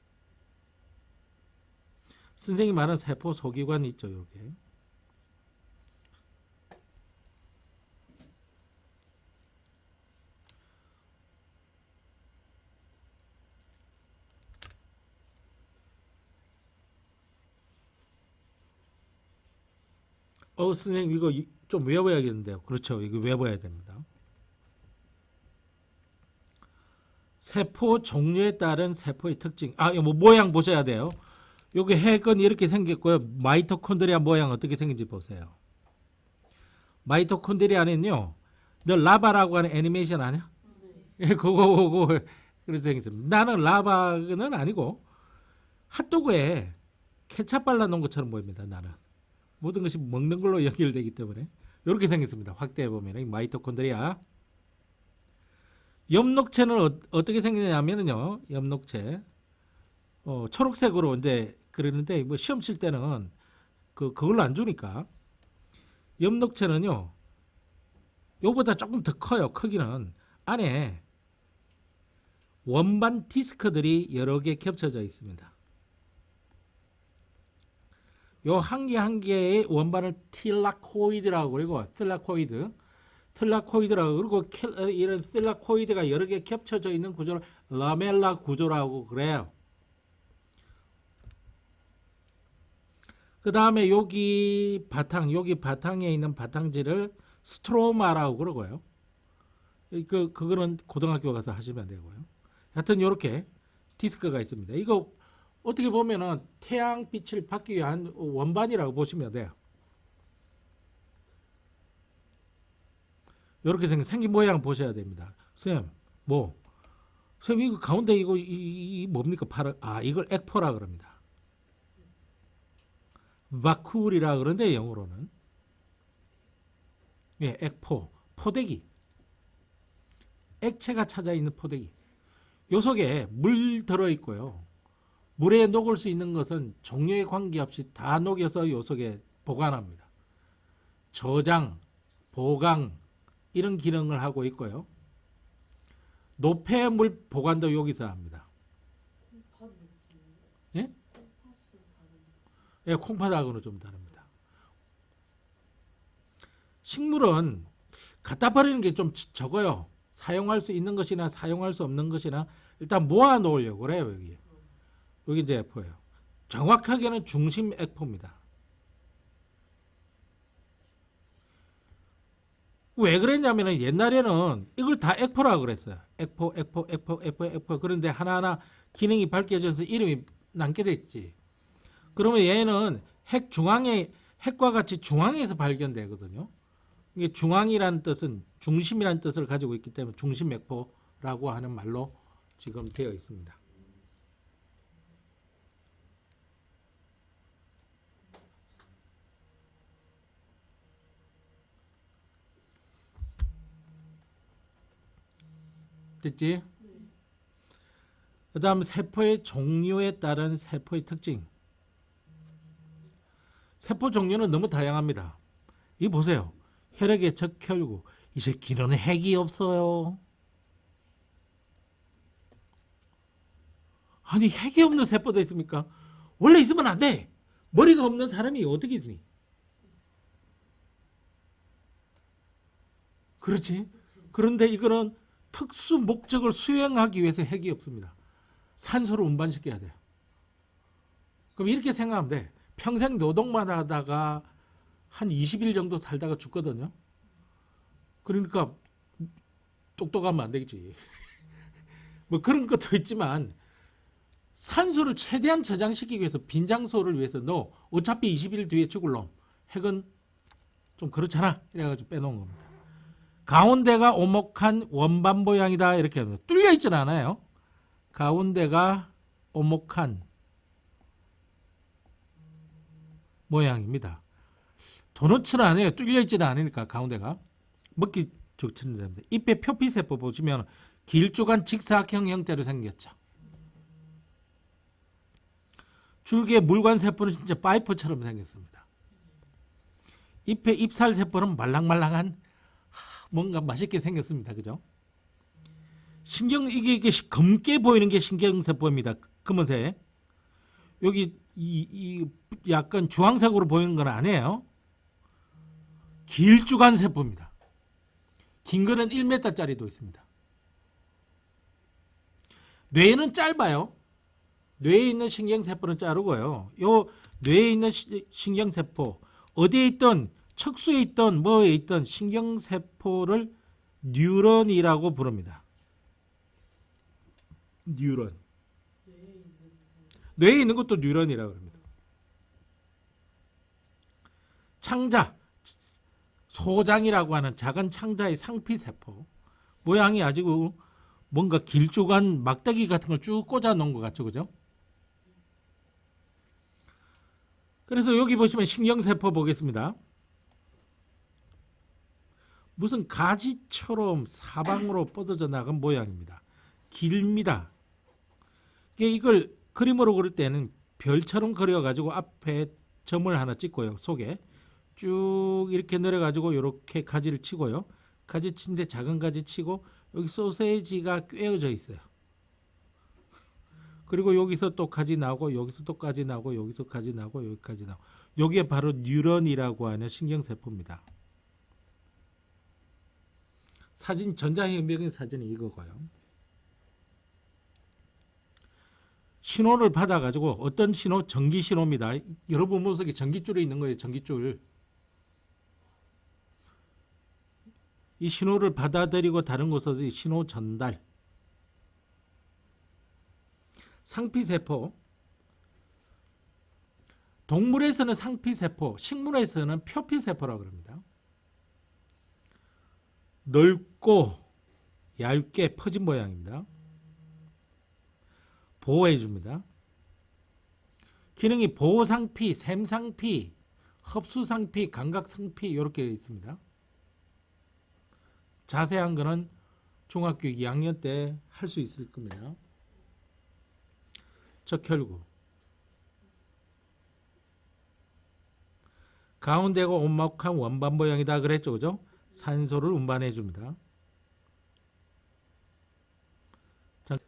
선생님이 말하는 세포 소기관이 있죠. 이렇게. 선생님 이거 좀 외워야겠는데요. 그렇죠. 이거 외워야 됩니다. 세포 종류에 따른 세포의 특징. 이거 뭐 모양 보셔야 돼요. 여기 핵은 이렇게 생겼고요. 마이토콘드리아 모양 어떻게 생긴지 보세요. 마이토콘드리아는요. 너 라바라고 하는 애니메이션 아냐? 네. 그거 그래서 생겼습니다. 나는 라바는 아니고 핫도그에 케찹 발라놓은 것처럼 보입니다. 나는. 모든 것이 먹는 걸로 연결되기 때문에 이렇게 생겼습니다. 확대해 보면 마이토콘드리아. 엽록체는 어떻게 생기냐면요. 엽록체 초록색으로 이제 그러는데 뭐 시험 칠 때는 그걸로 안 주니까 엽록체는요 요보다 조금 더 커요. 크기는 안에 원반 디스크들이 여러 개 겹쳐져 있습니다. 요 한 개 한 개의 원반을 틸라코이드라고 그리고 틸라코이드라고 그리고 이런 틸라코이드가 여러 개 겹쳐져 있는 구조를 라멜라 구조라고 그래요. 그 다음에 여기 바탕에 있는 바탕지를 스트로마라고 그러고요. 그거는 고등학교 가서 하시면 되고요. 하여튼 이렇게 디스크가 있습니다. 이거 어떻게 보면은 태양빛을 받기 위한 원반이라고 보시면 돼요. 이렇게 생긴 모양 보셔야 됩니다. 선생님, 선생님 이거 가운데 이 뭡니까? 이걸 액포라 그럽니다. 바쿨이라 그러는데 영어로는 액포, 포대기, 액체가 찾아 있는 포대기. 요 속에 물 들어 있고요. 물에 녹을 수 있는 것은 종류에 관계없이 다 녹여서 요 속에 보관합니다. 저장, 보강 이런 기능을 하고 있고요. 노폐물 보관도 여기서 합니다. 예? 예, 콩팥하고는 좀 다릅니다. 식물은 갖다 버리는 게 좀 적어요. 사용할 수 있는 것이나 사용할 수 없는 것이나 일단 모아 놓으려고 그래요. 여기 이제 액포예요. 정확하게는 중심 액포입니다. 왜 그랬냐면 옛날에는 이걸 다 액포라고 그랬어요. 액포. 그런데 하나하나 기능이 밝혀져서 이름이 남게 됐지. 그러면 얘는 핵과 같이 중앙에서 발견되거든요. 이게 중앙이라는 뜻은 중심이라는 뜻을 가지고 있기 때문에 중심 액포라고 하는 말로 지금 되어 있습니다. 됐지? 그 다음 세포의 종류에 따른 세포의 특징. 세포 종류는 너무 다양합니다. 이 보세요. 혈액의 적혈구. 이 새끼는 핵이 없어요. 아니 핵이 없는 세포도 있습니까? 원래 있으면 안 돼. 머리가 없는 사람이 어떻게 있니? 그렇지? 그런데 이거는 특수 목적을 수행하기 위해서 핵이 없습니다. 산소를 운반시켜야 돼요. 그럼 이렇게 생각하면 돼. 평생 노동만 하다가 한 20일 정도 살다가 죽거든요. 그러니까 똑똑하면 안 되겠지. 뭐 그런 것도 있지만 산소를 최대한 저장시키기 위해서 빈 장소를 위해서 너 어차피 20일 뒤에 죽을 놈. 핵은 좀 그렇잖아. 이래가지고 빼놓은 겁니다. 가운데가 오목한 원반 모양이다. 이렇게 합니다. 뚫려 있지는 않아요. 가운데가 오목한 모양입니다. 도너츠는 아니에요. 뚫려 있지는 않으니까 가운데가. 먹기 좋는 사람들. 잎의 표피세포 보시면 길쭉한 직사각형 형태로 생겼죠. 줄기의 물관세포는 진짜 파이프처럼 생겼습니다. 잎의 잎살세포는 말랑말랑한 뭔가 맛있게 생겼습니다. 그죠? 이게 검게 보이는 게 신경세포입니다. 검은색. 여기 이 약간 주황색으로 보이는 건 아니에요. 길쭉한 세포입니다. 긴 거는 1m짜리도 있습니다. 뇌는 짧아요. 뇌에 있는 신경세포는 자르고요. 요 뇌에 있는 신경세포 어디에 있던 척수에 있던 뭐에 있던 신경세포를 뉴런이라고 부릅니다. 뉴런. 뇌에 있는 것도 뉴런이라고 합니다. 창자, 소장이라고 하는 작은 창자의 상피세포. 모양이 아주 뭔가 길쭉한 막대기 같은 걸 쭉 꽂아 놓은 것 같죠. 그죠? 그래서 여기 보시면 신경세포 보겠습니다. 무슨 가지처럼 사방으로 뻗어져 나간 모양입니다. 길입니다. 이걸 그림으로 그릴 때는 별처럼 그려가지고 앞에 점을 하나 찍고요. 속에 쭉 이렇게 내려가지고 이렇게 가지를 치고요. 가지 치는데 작은 가지 치고 여기 소세지가 꿰어져 있어요. 그리고 여기서 또 가지 나오고 여기서 또 가지 나오고 여기서 가지 나오고 여기까지 나오고 여기에 바로 뉴런이라고 하는 신경세포입니다. 사진 전자현미경 사진이 이거고요. 신호를 받아가지고 어떤 신호? 전기 신호입니다. 여러분 몸속에 전기줄이 있는 거예요. 전기줄. 이 신호를 받아들이고 다른 곳에서 신호 전달. 상피세포. 동물에서는 상피세포, 식물에서는 표피세포라고 합니다. 넓고 얇게 퍼진 모양입니다. 보호해 줍니다. 기능이 보호상피, 샘상피, 흡수상피, 감각상피 이렇게 있습니다. 자세한 거는 중학교 2학년 때 할 수 있을 겁니다. 적혈구. 가운데가 오목한 원반 모양이다 그랬죠, 그죠? 산소를 운반해 줍니다. 자,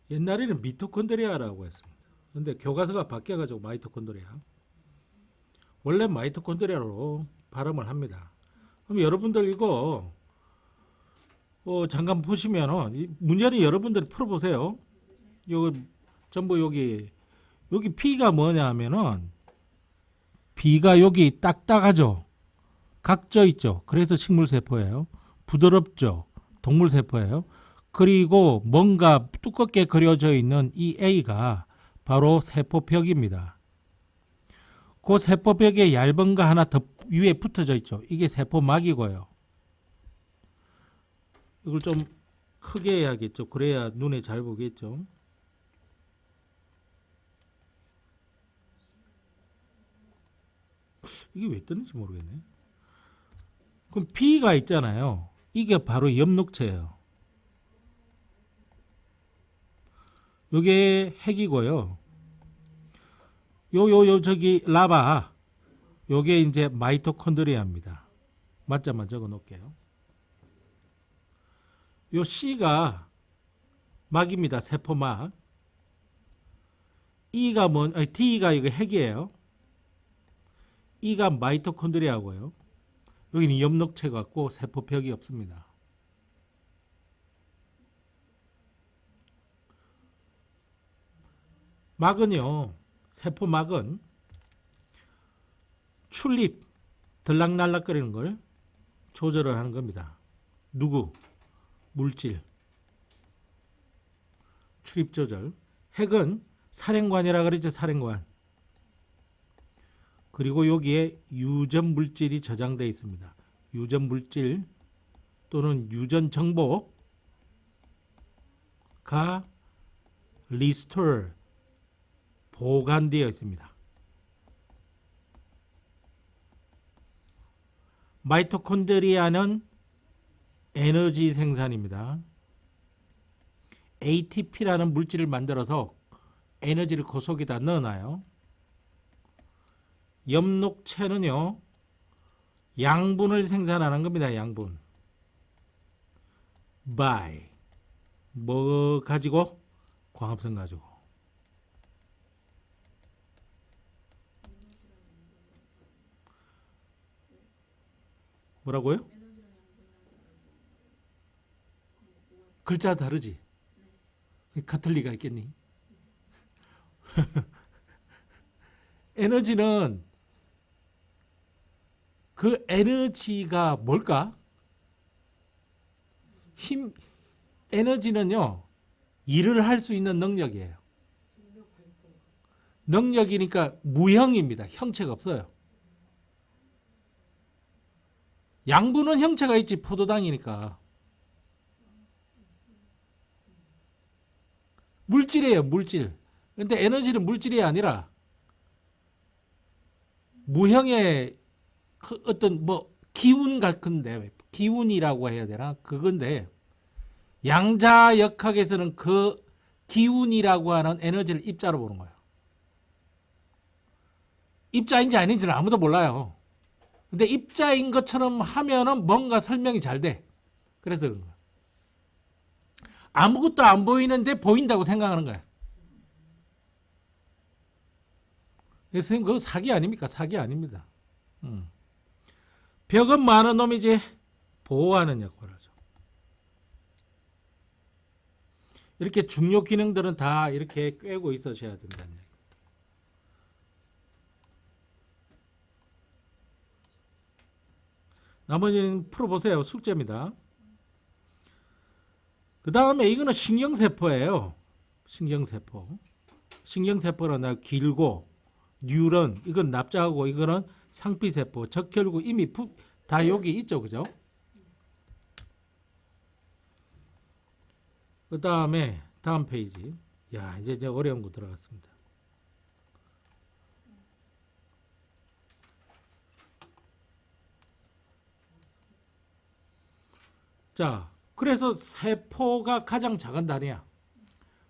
옛날에는 미토콘드리아라고 했습니다. 근데 교과서가 바뀌어가지고 마이토콘드리아. 원래 마이토콘드리아로 발음을 합니다. 그럼 여러분들 이거 잠깐 보시면은 이 문제는 여러분들이 풀어보세요. 요 전부 여기 B가 뭐냐 하면은 B가 여기 딱딱하죠. 각져 있죠. 그래서 식물세포예요. 부드럽죠. 동물세포예요. 그리고 뭔가 두껍게 그려져 있는 이 A가 바로 세포벽입니다. 그 세포벽에 얇은 거 하나 더 위에 붙어져 있죠. 이게 세포막이고요. 이걸 좀 크게 해야겠죠. 그래야 눈에 잘 보겠죠. 이게 왜 뜨는지 모르겠네. 그럼 B가 있잖아요. 이게 바로 엽록체예요. 이게 핵이고요. 저기 라바. 요게 이제 마이토콘드리아입니다. 맞자만 적어 놓을게요. 요 C가 막입니다. 세포막. D가 이거 핵이에요. E가 마이토콘드리아고요. 여기는 엽록체 같고 세포벽이 없습니다. 막은요. 세포막은 출입, 들락날락거리는 걸 조절을 하는 겁니다. 누구? 물질. 출입 조절. 핵은 사령관이라 그러죠. 사령관. 그리고 여기에 유전 물질이 저장되어 있습니다. 유전 물질 또는 유전 정보가 리스토어 보관되어 있습니다. 마이토콘드리아는 에너지 생산입니다. ATP라는 물질을 만들어서 에너지를 그 속에다 넣어놔요. 엽록체는요, 양분을 생산하는 겁니다. 양분. by 뭐 가지고? 광합성 가지고. 뭐라고요? 글자 다르지? 같을 리가 있겠니? 에너지는 그 에너지가 뭘까? 에너지는요, 일을 할 수 있는 능력이에요. 능력이니까 무형입니다. 형체가 없어요. 양분은 형체가 있지, 포도당이니까. 물질이에요, 물질. 근데 에너지는 물질이 아니라 무형의 어떤 기운 같은데, 기운이라고 해야 되나? 그건데, 양자역학에서는 그 기운이라고 하는 에너지를 입자로 보는 거예요. 입자인지 아닌지는 아무도 몰라요. 근데 입자인 것처럼 하면은 뭔가 설명이 잘 돼. 그래서 그런 거야. 아무것도 안 보이는데 보인다고 생각하는 거야. 선생님 그거 사기 아닙니까? 사기 아닙니다. 벽은 많은 놈이지 보호하는 역할을 하죠. 이렇게 중요 기능들은 다 이렇게 꿰고 있으셔야 된다는 얘기. 나머지는 풀어보세요. 숙제입니다. 그 다음에 이거는 신경세포예요. 신경세포. 신경세포는 길고 뉴런 이건 납작하고 이거는 상피세포, 적혈구 이미 다 여기 있죠. 그죠? 그 다음에 다음 페이지. 야 이제 어려운 거 들어갔습니다. 자, 그래서 세포가 가장 작은 단위야.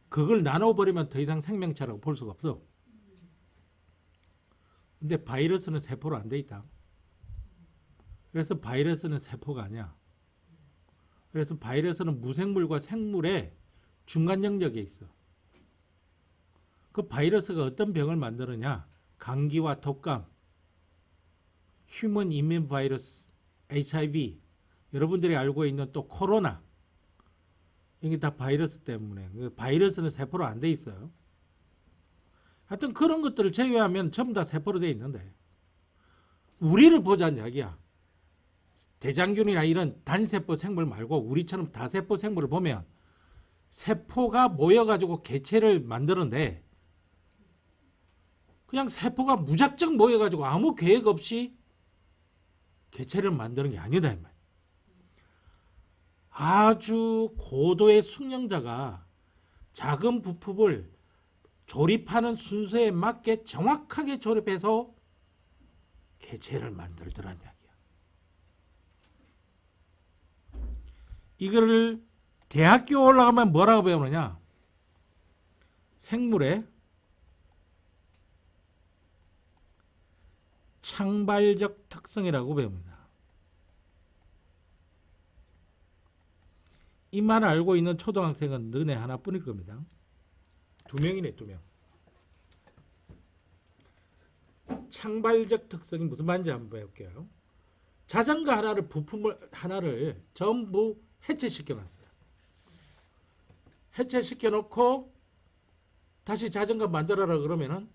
그걸 나눠버리면 더 이상 생명체라고 볼 수가 없어. 근데 바이러스는 세포로 안 돼 있다. 그래서 바이러스는 세포가 아니야. 그래서 바이러스는 무생물과 생물의 중간 영역에 있어. 그 바이러스가 어떤 병을 만드느냐? 감기와 독감, 휴먼 이뮨 바이러스, HIV, 여러분들이 알고 있는 또 코로나, 이게 다 바이러스 때문에. 바이러스는 세포로 안 돼 있어요. 하여튼 그런 것들을 제외하면 전부 다 세포로 돼 있는데 우리를 보자는 이야기야. 대장균이나 이런 단세포 생물 말고 우리처럼 다세포 생물을 보면 세포가 모여가지고 개체를 만드는데 그냥 세포가 무작정 모여가지고 아무 계획 없이 개체를 만드는 게 아니다. 아주 고도의 숙련자가 작은 부품을 조립하는 순서에 맞게 정확하게 조립해서 개체를 만들더란 이야기야. 이거를 대학교 올라가면 뭐라고 배우느냐? 생물의 창발적 특성이라고 배웁니다. 이만 알고 있는 초등학생은 너네 하나뿐일 겁니다. 2명이네, 2명. 창발적 특성이 무슨 말인지 한번 배울게요. 자전거 하나를 부품을 하나를 전부 해체시켜 놨어요. 해체시켜 놓고 다시 자전거 만들어라 그러면은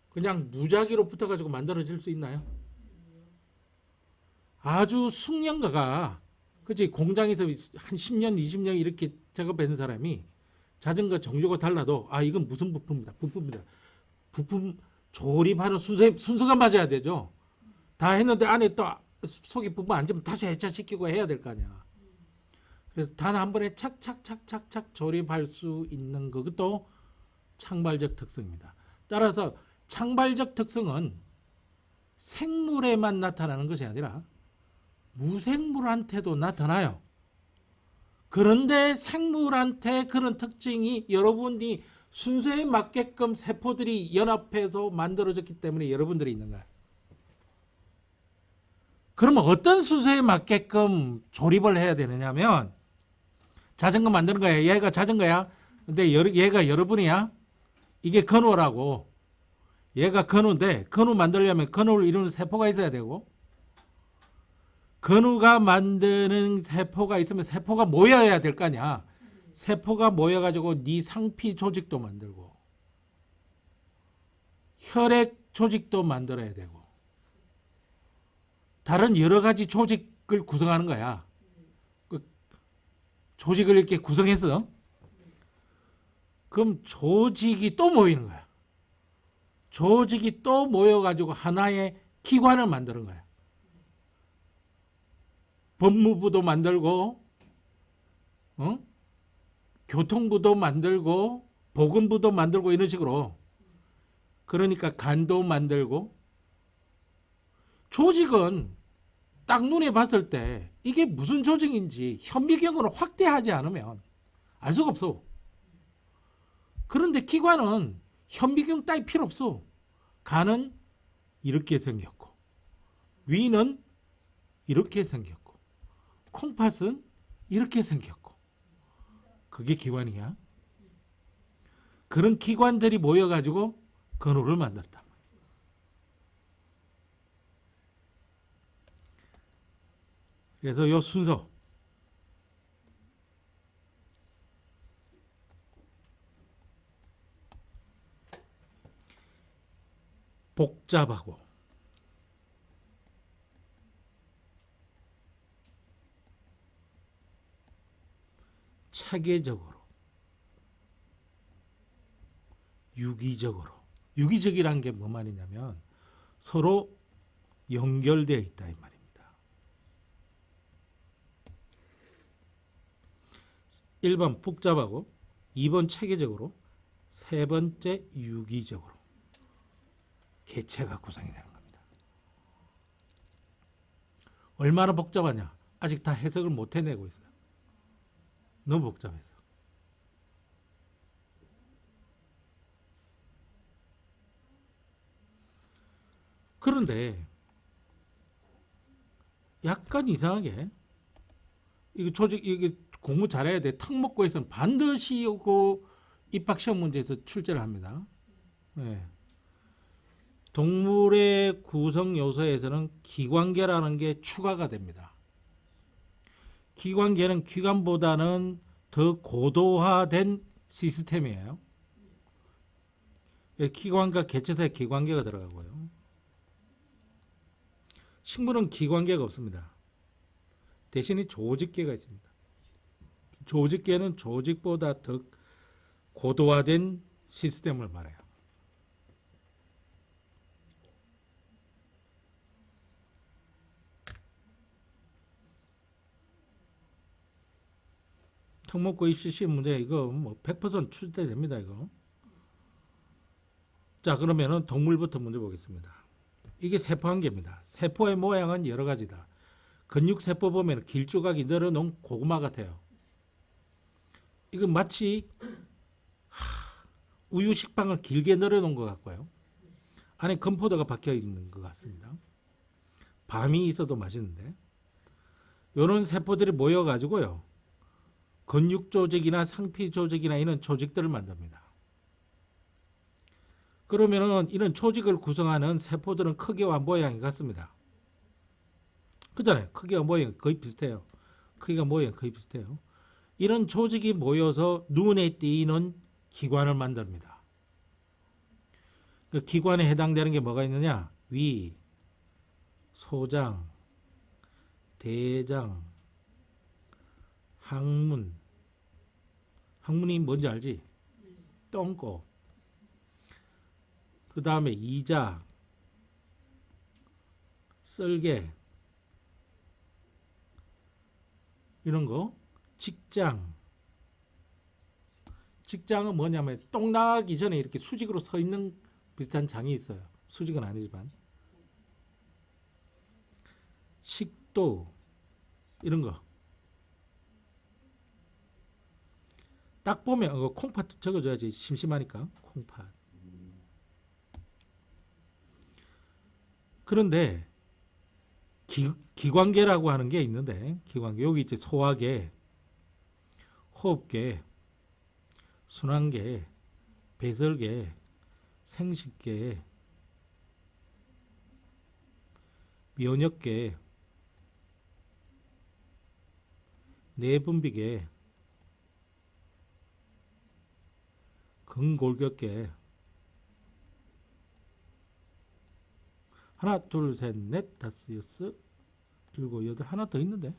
그냥 무작위로 붙어가지고 만들어질 수 있나요? 아주 숙련가가 그치 공장에서 한 10년, 20년 이렇게 작업하는 사람이 자전거 종류가 달라도 아 이건 무슨 부품이다. 부품 조립하는 순서가 맞아야 되죠. 다 했는데 안에 또 속에 부분 안 되면 다시 해체시키고 해야 될 거 아니야. 그래서 단 한 번에 착착착착착 조립할 수 있는 그것도 창발적 특성입니다. 따라서 창발적 특성은 생물에만 나타나는 것이 아니라 무생물한테도 나타나요. 그런데 생물한테 그런 특징이 여러분이 순서에 맞게끔 세포들이 연합해서 만들어졌기 때문에 여러분들이 있는 거야. 그러면 어떤 순서에 맞게끔 조립을 해야 되느냐면 자전거 만드는 거야. 얘가 자전거야. 근데 얘가 여러분이야. 이게 건호라고. 얘가 건호인데 건호 만들려면 건호를 이루는 세포가 있어야 되고 건호가 만드는 세포가 있으면 세포가 모여야 될 거 아니야. 세포가 모여가지고 네 상피 조직도 만들고 혈액 조직도 만들어야 되고 다른 여러 가지 조직을 구성하는 거야. 그 조직을 이렇게 구성해서 그럼 조직이 또 모이는 거야. 조직이 또 모여가지고 하나의 기관을 만드는 거야. 법무부도 만들고, 교통부도 만들고, 보건부도 만들고 이런 식으로. 그러니까 간도 만들고. 조직은 딱 눈에 봤을 때 이게 무슨 조직인지 현미경으로 확대하지 않으면 알 수가 없어. 그런데 기관은 현미경 따위 필요 없어. 간은 이렇게 생겼고, 위는 이렇게 생겼고, 콩팥은 이렇게 생겼고. 그게 기관이야. 그런 기관들이 모여가지고 근호를 만들었다. 그래서 이 순서 복잡하고 체계적으로 유기적으로, 유기적이라는 게 뭐 말이냐면 서로 연결되어 있다 이 말입니다. 1번 복잡하고, 2번 체계적으로, 세 번째 유기적으로 개체가 구성이 되는 겁니다. 얼마나 복잡하냐? 아직 다 해석을 못 해내고 있어요. 너무 복잡해서. 그런데 약간 이상하게 이거 조직 이게 공부 잘해야 돼. 특목고에서는 반드시 그 입학 시험 문제에서 출제를 합니다. 네. 동물의 구성 요소에서는 기관계라는 게 추가가 됩니다. 기관계는 기관보다는 더 고도화된 시스템이에요. 기관과 개체사의 기관계가 들어가고요. 식물은 기관계가 없습니다. 대신에 조직계가 있습니다. 조직계는 조직보다 더 고도화된 시스템을 말해요. 특목고 입시 시험 문제 이거 뭐 100% 출제됩니다 이거. 자 그러면은 동물부터 문제 보겠습니다. 이게 세포 한 개입니다. 세포의 모양은 여러 가지다. 근육세포 보면 길조각이 늘어놓은 고구마 같아요. 이건 마치 우유 식빵을 길게 늘어놓은 것 같고요. 안에 건포도가 박혀 있는 것 같습니다. 밤이 있어도 맛있는데 이런 세포들이 모여가지고요. 근육 조직이나 상피 조직이나 이런 조직들을 만듭니다. 그러면은 이런 조직을 구성하는 세포들은 크기와 모양이 같습니다. 그잖아요. 크기와 모양이 거의 비슷해요. 크기가 모양이 거의 비슷해요. 이런 조직이 모여서 눈에 띄는 기관을 만듭니다. 그 기관에 해당되는 게 뭐가 있느냐? 위, 소장, 대장, 항문. 항문이 뭔지 알지? 똥꼬. 그 다음에 이자, 썰개, 이런 거. 직장. 직장은 뭐냐면 똥 나가기 전에 이렇게 수직으로 서 있는 비슷한 장이 있어요. 수직은 아니지만. 식도, 이런 거. 딱 보면 콩팥 적어줘야지 심심하니까. 콩팥. 그런데 기관계라고 하는 게 있는데 기관계 여기 이제 소화계, 호흡계, 순환계, 배설계, 생식계, 면역계, 내분비계, 근골격계. 하나, 둘, 셋, 넷, 다섯, 여섯, 일곱, 여덟. 하나 더 있는데.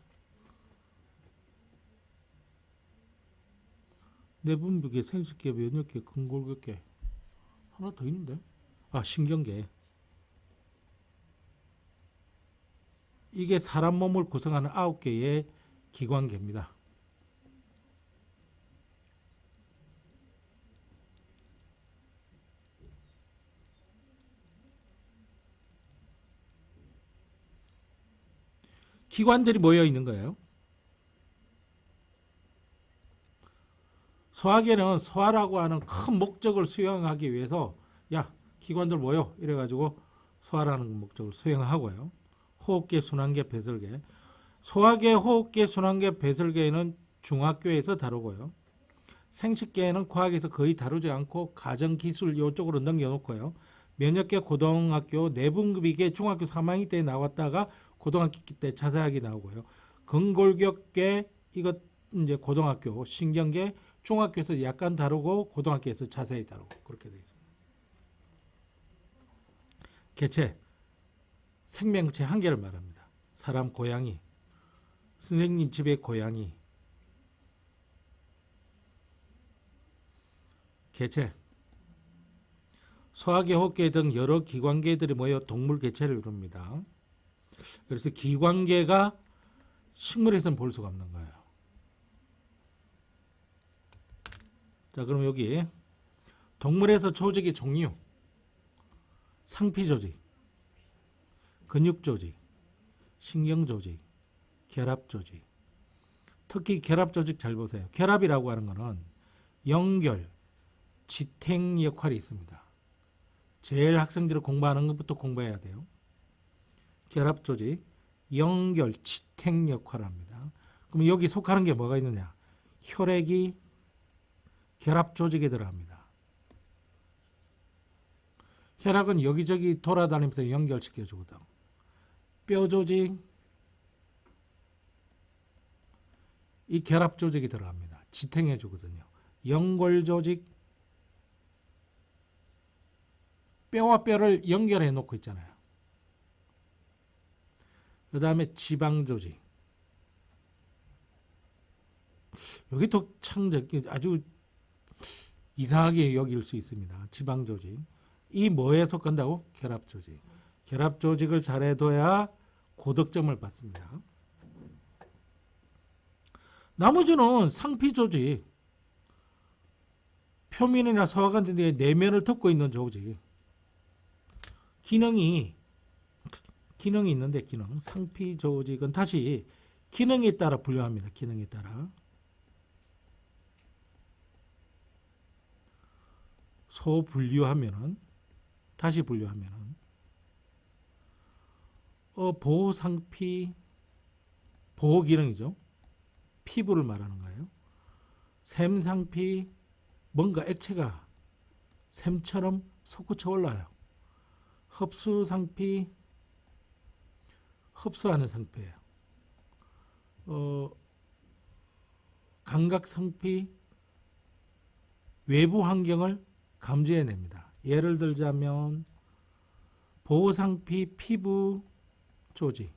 내분비계, 생식계, 면역계, 근골격계. 하나 더 있는데. 아, 신경계. 이게 사람 몸을 구성하는 9개의 기관계입니다. 기관들이 모여 있는 거예요. 소화계는 소화라고 하는 큰 목적을 수행하기 위해서 야 기관들 모여 이래가지고 소화라는 목적을 수행하고요. 호흡계, 순환계, 배설계. 소화계, 호흡계, 순환계, 배설계는 중학교에서 다루고요. 생식계는 과학에서 거의 다루지 않고 가정기술 이쪽으로 넘겨놓고요. 면역계 고등학교 내분비계 중학교 3학년 때 나왔다가 고등학교 때 자세하게 나오고요. 근골격계 이것 이제 고등학교, 신경계 중학교에서 약간 다루고 고등학교에서 자세히 다루고 그렇게 되어 있습니다. 개체, 생명체 한 개를 말합니다. 사람, 고양이, 선생님 집의 고양이. 개체, 소화계, 호흡계 등 여러 기관계들이 모여 동물 개체를 이룹니다. 그래서 기관계가 식물에서는 볼 수가 없는 거예요. 자, 그럼 여기 동물에서 조직의 종류, 상피조직, 근육조직, 신경조직, 결합조직. 특히 결합조직 잘 보세요. 결합이라고 하는 것은 연결, 지탱 역할이 있습니다. 제일 학생들이 공부하는 것부터 공부해야 돼요. 결합조직, 연결, 지탱 역할을 합니다. 그럼 여기 속하는 게 뭐가 있느냐? 혈액이 결합조직에 들어갑니다. 혈액은 여기저기 돌아다니면서 연결시켜주거든. 뼈조직, 이 결합조직이 들어갑니다. 지탱해주거든요. 연골조직, 뼈와 뼈를 연결해 놓고 있잖아요. 그 다음에 지방조직. 여기 독창적 아주 이상하게 여길 수 있습니다. 지방조직. 이 뭐에 속한다고? 결합조직. 결합조직을 잘해둬야 고득점을 받습니다. 나머지는 상피조직. 표면이나 소화관 등의 내면을 덮고 있는 조직. 기능이 있는데 기능. 상피조직은 다시 기능에 따라 분류합니다. 기능에 따라. 소분류하면은 다시 분류하면은 보호상피 보호기능이죠. 피부를 말하는 거예요. 샘상피 뭔가 액체가 샘처럼 솟구쳐 올라요. 흡수상피 흡수하는 상태예요. 감각상피 외부 환경을 감지해냅니다. 예를 들자면 보호상피 피부 조직,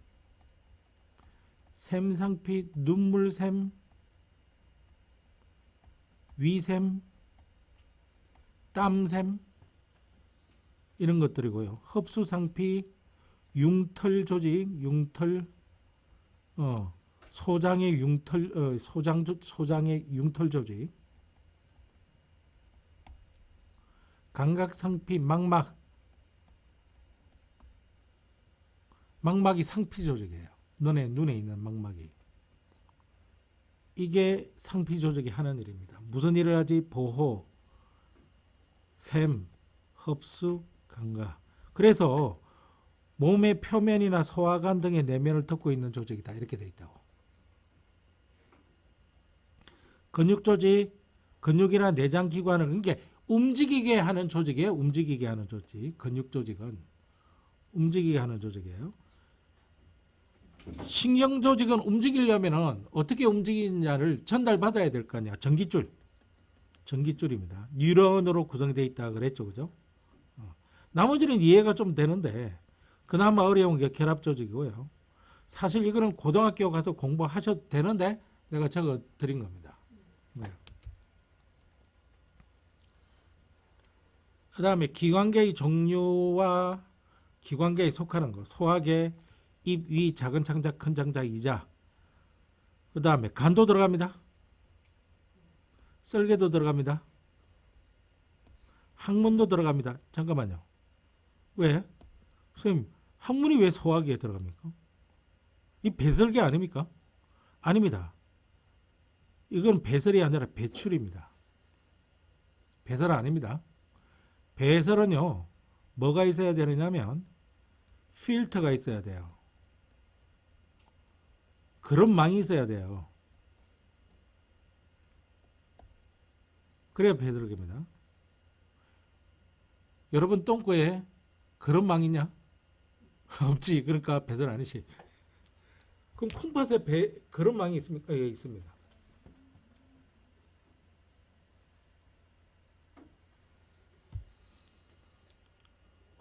샘상피 눈물샘, 위샘, 땀샘 이런 것들이고요. 흡수상피 융털 조직, 융털 소장의 융털 소장의 융털 조직. 감각상피 망막이 상피 조직이에요. 눈에 있는 망막이. 이게 상피 조직이 하는 일입니다. 무슨 일을 하지? 보호, 샘, 흡수, 감각. 그래서 몸의 표면이나 소화관 등의 내면을 덮고 있는 조직이다. 이렇게 돼 있다고. 근육 조직, 근육이나 내장 기관을 그러니까 움직이게 하는 조직이에요. 움직이게 하는 조직. 근육 조직은 움직이게 하는 조직이에요. 신경 조직은 움직이려면은 어떻게 움직이느냐를 전달받아야 될 거 아니야. 전기줄입니다. 뉴런으로 구성되어 있다 그랬죠, 그죠? 나머지는 이해가 좀 되는데 그나마 어려운 게 결합 조직이고요. 사실 이거는 고등학교 가서 공부하셔도 되는데 내가 적어 드린 겁니다. 네. 그 다음에 기관계의 종류와 기관계에 속하는 거. 소화계, 입, 위, 작은 창자, 큰 창자, 이자. 그 다음에 간도 들어갑니다. 썰개도 들어갑니다. 항문도 들어갑니다. 잠깐만요. 왜? 선생님, 항문이 왜 소화기에 들어갑니까? 이 배설계 아닙니까? 아닙니다. 이건 배설이 아니라 배출입니다. 배설 아닙니다. 배설은요, 뭐가 있어야 되느냐면 필터가 있어야 돼요. 그런 망이 있어야 돼요. 그래야 배설계입니다. 여러분 똥꼬에 그런 망 있냐? 없지. 그러니까 배설 아니지. 그럼 콩팥에 그런 망이 있습니까? 예, 있습니다.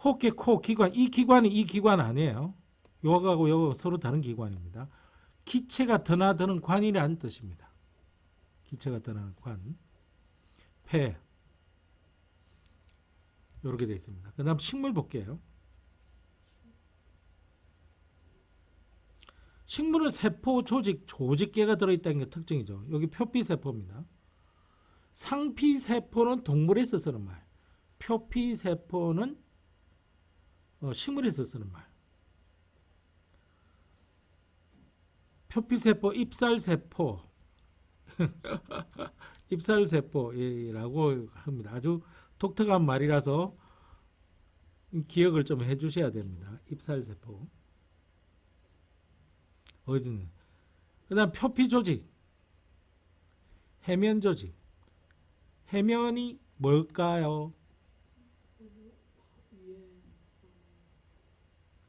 호흡기, 코, 기관. 이 기관이 이 기관 아니에요. 요거하고 요거 서로 다른 기관입니다. 기체가 드나드는 관이라는 뜻입니다. 기체가 드나드는 관. 폐. 이렇게 되어 있습니다. 그 다음 식물 볼게요. 식물은 세포, 조직, 조직계가 들어있다는 게 특징이죠. 여기 표피세포입니다. 상피세포는 동물에서 쓰는 말. 표피세포는 식물에서 쓰는 말. 표피세포, 입살세포. 입살세포라고 합니다. 아주 독특한 말이라서 기억을 좀 해주셔야 됩니다. 입살세포. 어디는. 그 다음 표피조직. 해면조직. 해면이 뭘까요?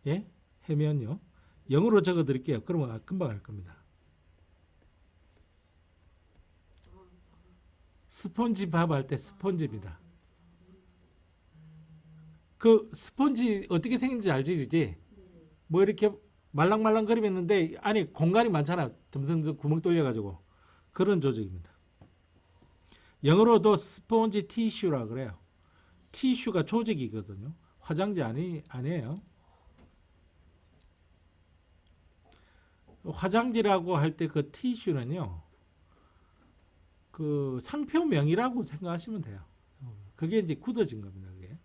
예? 해면요. 영어로 적어 드릴게요. 그러면 금방 알 겁니다. 스폰지 밥 할 때 스폰지입니다. 그 스폰지 어떻게 생긴지 알지? 뭐 이렇게 말랑말랑거리는데 안에 공간이 많잖아. 듬성듬성 구멍 뚫려가지고. 그런 조직입니다. 영어로도 스폰지 티슈라 그래요. 티슈가 조직이거든요. 화장지 아니에요. 화장지라고 할 때 그 티슈는요, 그 상표명이라고 생각하시면 돼요. 그게 이제 굳어진 겁니다. 그게.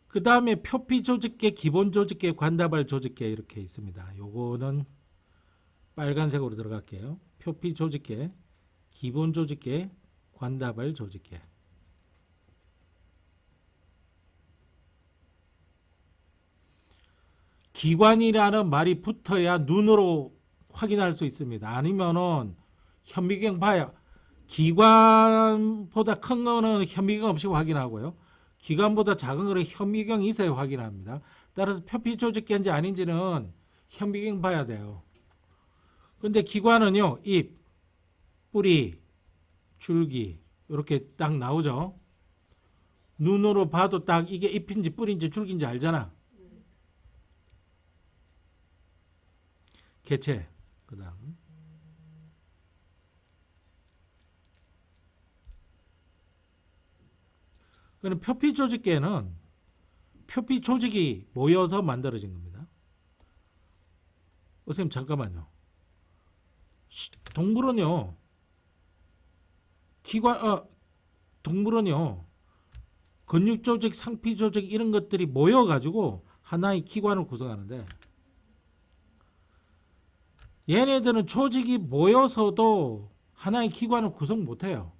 그 다음에 표피 조직계, 기본 조직계, 관다발 조직계 이렇게 있습니다. 요거는 빨간색으로 들어갈게요. 표피 조직계, 기본 조직계, 관다발 조직계. 기관이라는 말이 붙어야 눈으로 확인할 수 있습니다. 아니면은 현미경 봐야 기관보다 큰 거는 현미경 없이 확인하고요. 기관보다 작은 거는 현미경이 있어야 확인합니다. 따라서 표피 조직계인지 아닌지는 현미경 봐야 돼요. 근데 기관은요, 잎, 뿌리, 줄기 이렇게 딱 나오죠. 눈으로 봐도 딱 이게 잎인지 뿌리인지 줄기인지 알잖아. 개체. 그다음 그럼 표피 조직계는 표피 조직이 모여서 만들어진 겁니다. 선생님 잠깐만요. 동물은요. 동물은요. 근육 조직, 상피 조직 이런 것들이 모여 가지고 하나의 기관을 구성하는데 얘네들은 조직이 모여서도 하나의 기관을 구성 못해요.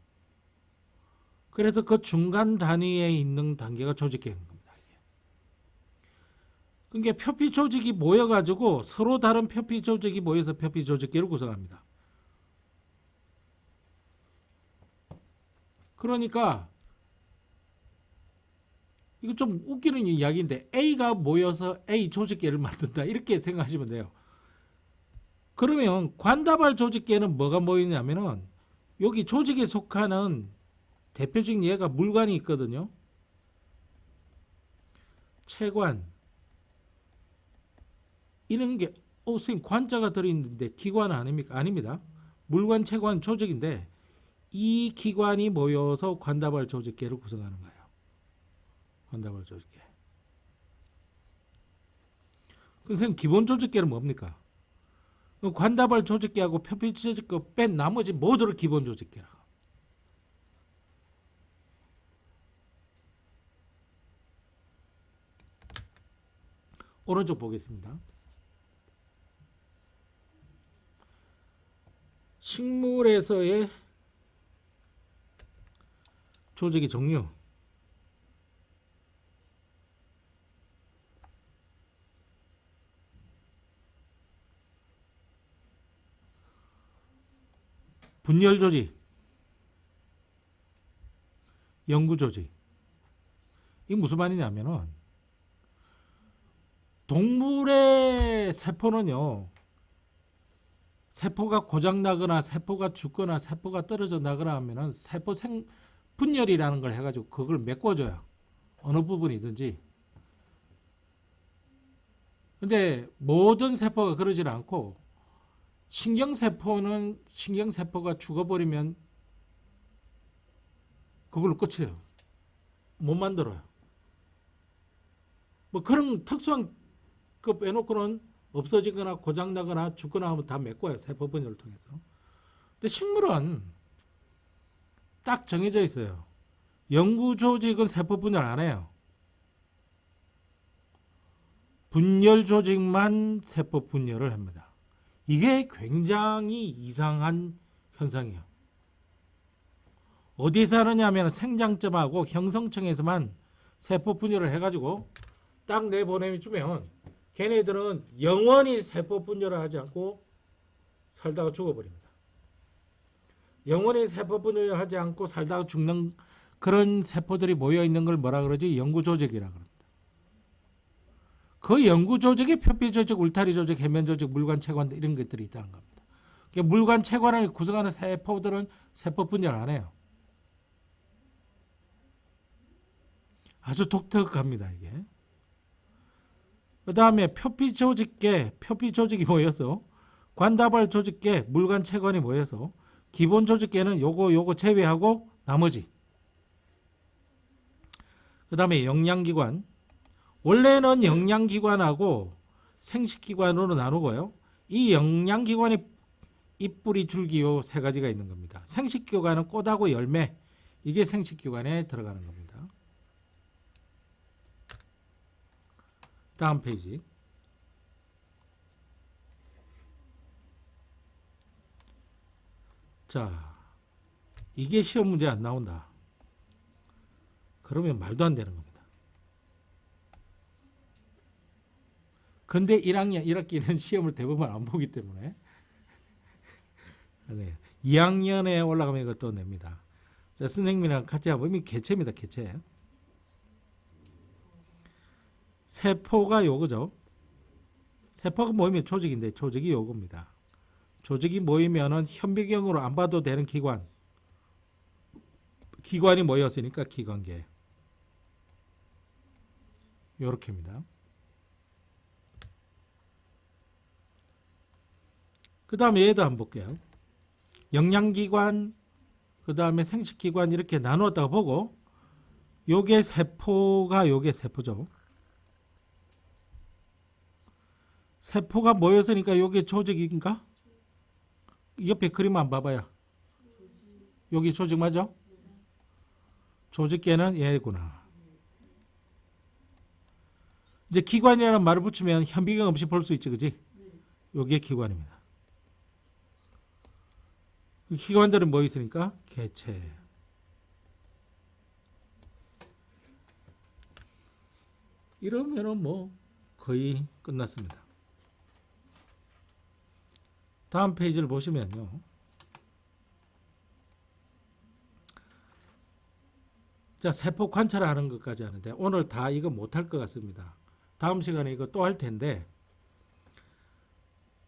그래서 그 중간 단위에 있는 단계가 조직계인 겁니다. 그러니까 표피 조직이 모여가지고 서로 다른 표피 조직이 모여서 표피 조직계를 구성합니다. 그러니까 이거 좀 웃기는 이야기인데 A가 모여서 A 조직계를 만든다 이렇게 생각하시면 돼요. 그러면 관다발 조직계는 뭐가 모이냐면은 여기 조직에 속하는 대표적인 예가 물관이 있거든요. 체관 이런 게 선생님 관자가 들어있는데 기관 아닙니까? 아닙니다. 물관, 체관 조직인데 이 기관이 모여서 관다발 조직계를 구성하는 거예요. 관다발 조직계. 선생님 기본 조직계는 뭡니까? 관다발 조직계하고 표피 조직계 뺀 나머지 모두를 기본 조직계라고. 오른쪽 보겠습니다. 식물에서의 조직의 종류. 분열 조직, 영구 조직. 이게 무슨 말이냐면은 동물의 세포는요, 세포가 고장나거나 세포가 죽거나 세포가 떨어져 나거나 하면은 세포 분열이라는 걸 해가지고 그걸 메꿔줘요. 어느 부분이든지. 근데 모든 세포가 그러질 않고 신경세포는 신경세포가 죽어버리면 그걸로 끝이에요. 못 만들어요. 뭐 그런 특수한 그 빼놓고는 없어지거나 고장나거나 죽거나 하면 다 메꿔요. 세포 분열을 통해서. 근데 식물은 딱 정해져 있어요. 영구 조직은 세포 분열 안 해요. 분열 조직만 세포 분열을 합니다. 이게 굉장히 이상한 현상이에요. 어디서 하느냐면 생장점하고 형성층에서만 세포 분열을 해가지고 딱 내보내주면 걔네들은 영원히 세포 분열을 하지 않고 살다가 죽어버립니다. 영원히 세포 분열을 하지 않고 살다가 죽는 그런 세포들이 모여있는 걸 뭐라 그러지? 영구조직이라 그럽니다. 그 영구조직에 표피조직, 울타리조직, 해면조직, 물관체관 이런 것들이 있다는 겁니다. 그러니까 물관체관을 구성하는 세포들은 세포 분열 안 해요. 아주 독특합니다. 이게. 그 다음에 표피조직이 모여서 관다발 조직계, 물관체관이 모여서 기본 조직계는 요거 제외하고 나머지. 그 다음에 영양기관. 원래는 영양기관하고 생식기관으로 나누고요. 이 영양기관이 잎뿌리 줄기 요 세 가지가 있는 겁니다. 생식기관은 꽃하고 열매. 이게 생식기관에 들어가는 겁니다. 다음 페이지. 자, 이게 시험 문제 안 나온다. 그러면 말도 안 되는 겁니다. 근데 1학기는 시험을 대부분 안 보기 때문에 2학년에 올라가면 이것도 냅니다. 자, 선생님이랑 같이 해보면 개체입니다. 개체. 세포가 요거죠. 세포가 모이면 조직인데 조직이 요겁니다. 조직이 모이면은 현미경으로 안 봐도 되는 기관이 모였으니까 기관계. 요렇게입니다. 그 다음에 얘도 한번 볼게요. 영양기관, 그 다음에 생식기관 이렇게 나누었다가 보고 요게 세포가 요게 세포죠. 세포가 모였으니까 요게 조직인가? 옆에 그림 안 봐봐요. 여기 조직 맞아? 조직계는 얘구나. 이제 기관이라는 말을 붙이면 현미경 없이 볼 수 있지, 그지? 요게 기관입니다. 기관들은 뭐 있으니까? 개체. 이러면은 뭐 거의 끝났습니다. 다음 페이지를 보시면요. 자, 세포 관찰하는 것까지 하는데 오늘 다 이거 못할 것 같습니다. 다음 시간에 이거 또 할 텐데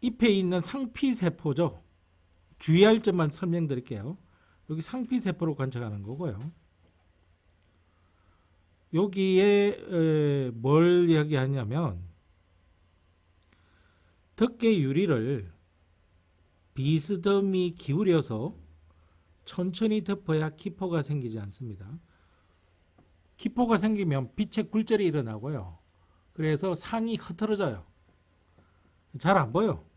잎에 있는 상피세포죠. 주의할 점만 설명드릴게요. 여기 상피세포로 관찰하는 거고요. 여기에 뭘 이야기하냐면 덮개 유리를 비스듬히 기울여서 천천히 덮어야 기포가 생기지 않습니다. 기포가 생기면 빛의 굴절이 일어나고요. 그래서 상이 흐트러져요. 잘 안 보여.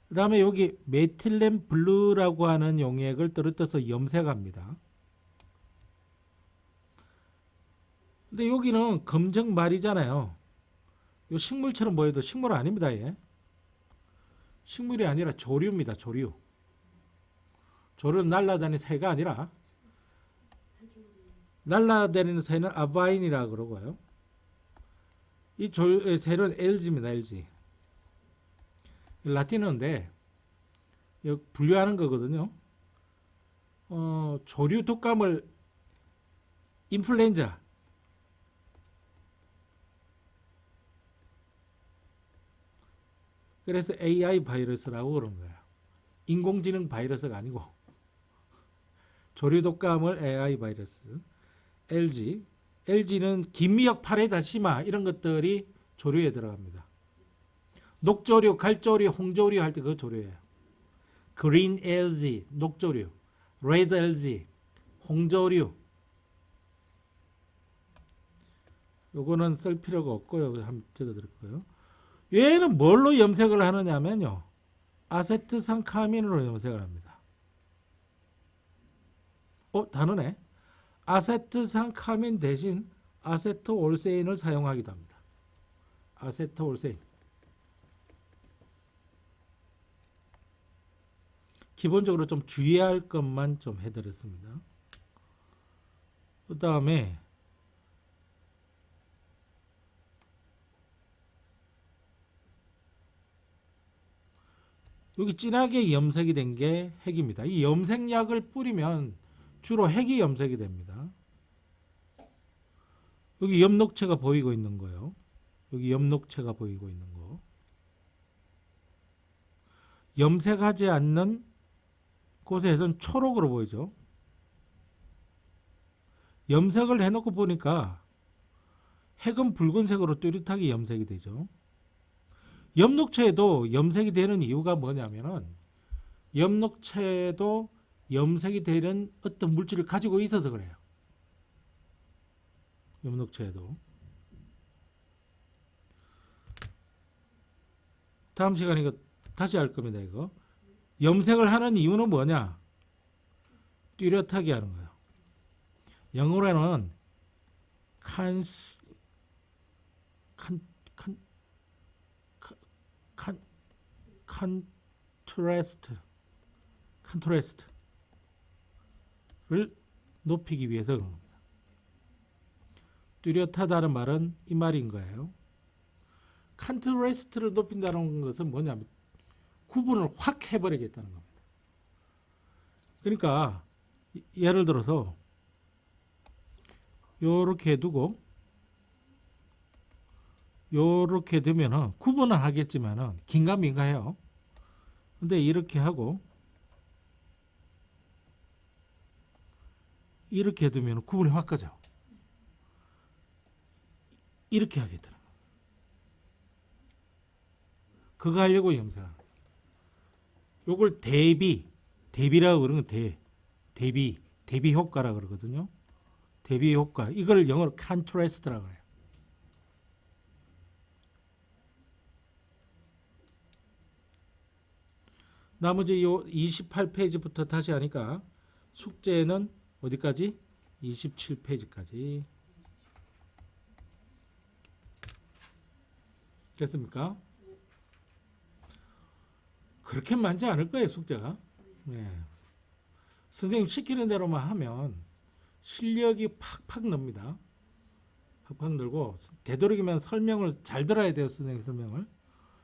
그 다음에 여기 메틸렌 블루라고 하는 용액을 떨어뜨려서 염색합니다. 근데 여기는 검정 말이잖아요. 요 식물처럼 보여도 식물 아닙니다. 얘. 식물이 아니라 조류입니다. 조류. 조류는 날아다니는 새가 아니라 날아다니는 새는 아바인이라 그러고요. 이 새는 LG입니다. LG. 라틴어인데 분류하는 거거든요. 조류 독감을 인플루엔자 그래서 AI 바이러스라고 그러는 거예요. 인공지능 바이러스가 아니고 조류 독감을 AI 바이러스. LG는 김미역 파레다시마 이런 것들이 조류에 들어갑니다. 녹조류, 갈조류, 홍조류 할 때 그 조류예요. 그린 LG, 녹조류, 레드 LG, 홍조류. 요거는 쓸 필요가 없고요. 한번 적어드릴 거예요. 얘는 뭘로 염색을 하느냐면요. 아세트산카민으로 염색을 합니다. 다르네. 아세트산카민 대신 아세토올세인을 사용하기도 합니다. 아세토올세인. 기본적으로 좀 주의해야 할 것만 좀 해드렸습니다. 그 다음에 여기 진하게 염색이 된 게 핵입니다. 이 염색약을 뿌리면 주로 핵이 염색이 됩니다. 여기 엽록체가 보이고 있는 거예요. 여기 엽록체가 보이고 있는 거. 염색하지 않는 곳에서는 초록으로 보이죠. 염색을 해놓고 보니까 핵은 붉은색으로 뚜렷하게 염색이 되죠. 엽록체도 염색이 되는 이유가 뭐냐면은 엽록체도 염색이 되는 어떤 물질을 가지고 있어서 그래요. 엽록체도. 다음 시간에 이거 다시 할 겁니다. 이거 염색을 하는 이유는 뭐냐? 뚜렷하게 하는 거예요. 영어로는 컨트라스트를 높이기 위해서 그런 겁니다. 뚜렷하다는 말은 이 말인 거예요. 컨트라스트를 높인다는 것은 뭐냐면 구분을 확 해버리겠다는 겁니다. 그러니까 예를 들어서 요렇게 두고 요렇게 되면은 구분은 하겠지만은 긴가민가해요. 근데 이렇게 하고 이렇게 두면 구분이 확 가죠. 이렇게 하겠더라. 그거 하려고 염색하는 거예요. 요걸 대비라고 그러는 건 대비 효과라 그러거든요. 대비 효과. 이걸 영어로 컨트라스트라고 해요. 나머지 요 28페이지부터 다시 하니까 숙제는 어디까지? 27페이지까지. 됐습니까? 그렇게 많지 않을 거예요, 숙제가. 네. 선생님 시키는 대로만 하면 실력이 팍팍 늡니다. 팍팍 늘고 되도록이면 설명을 잘 들어야 돼요, 선생님 설명을.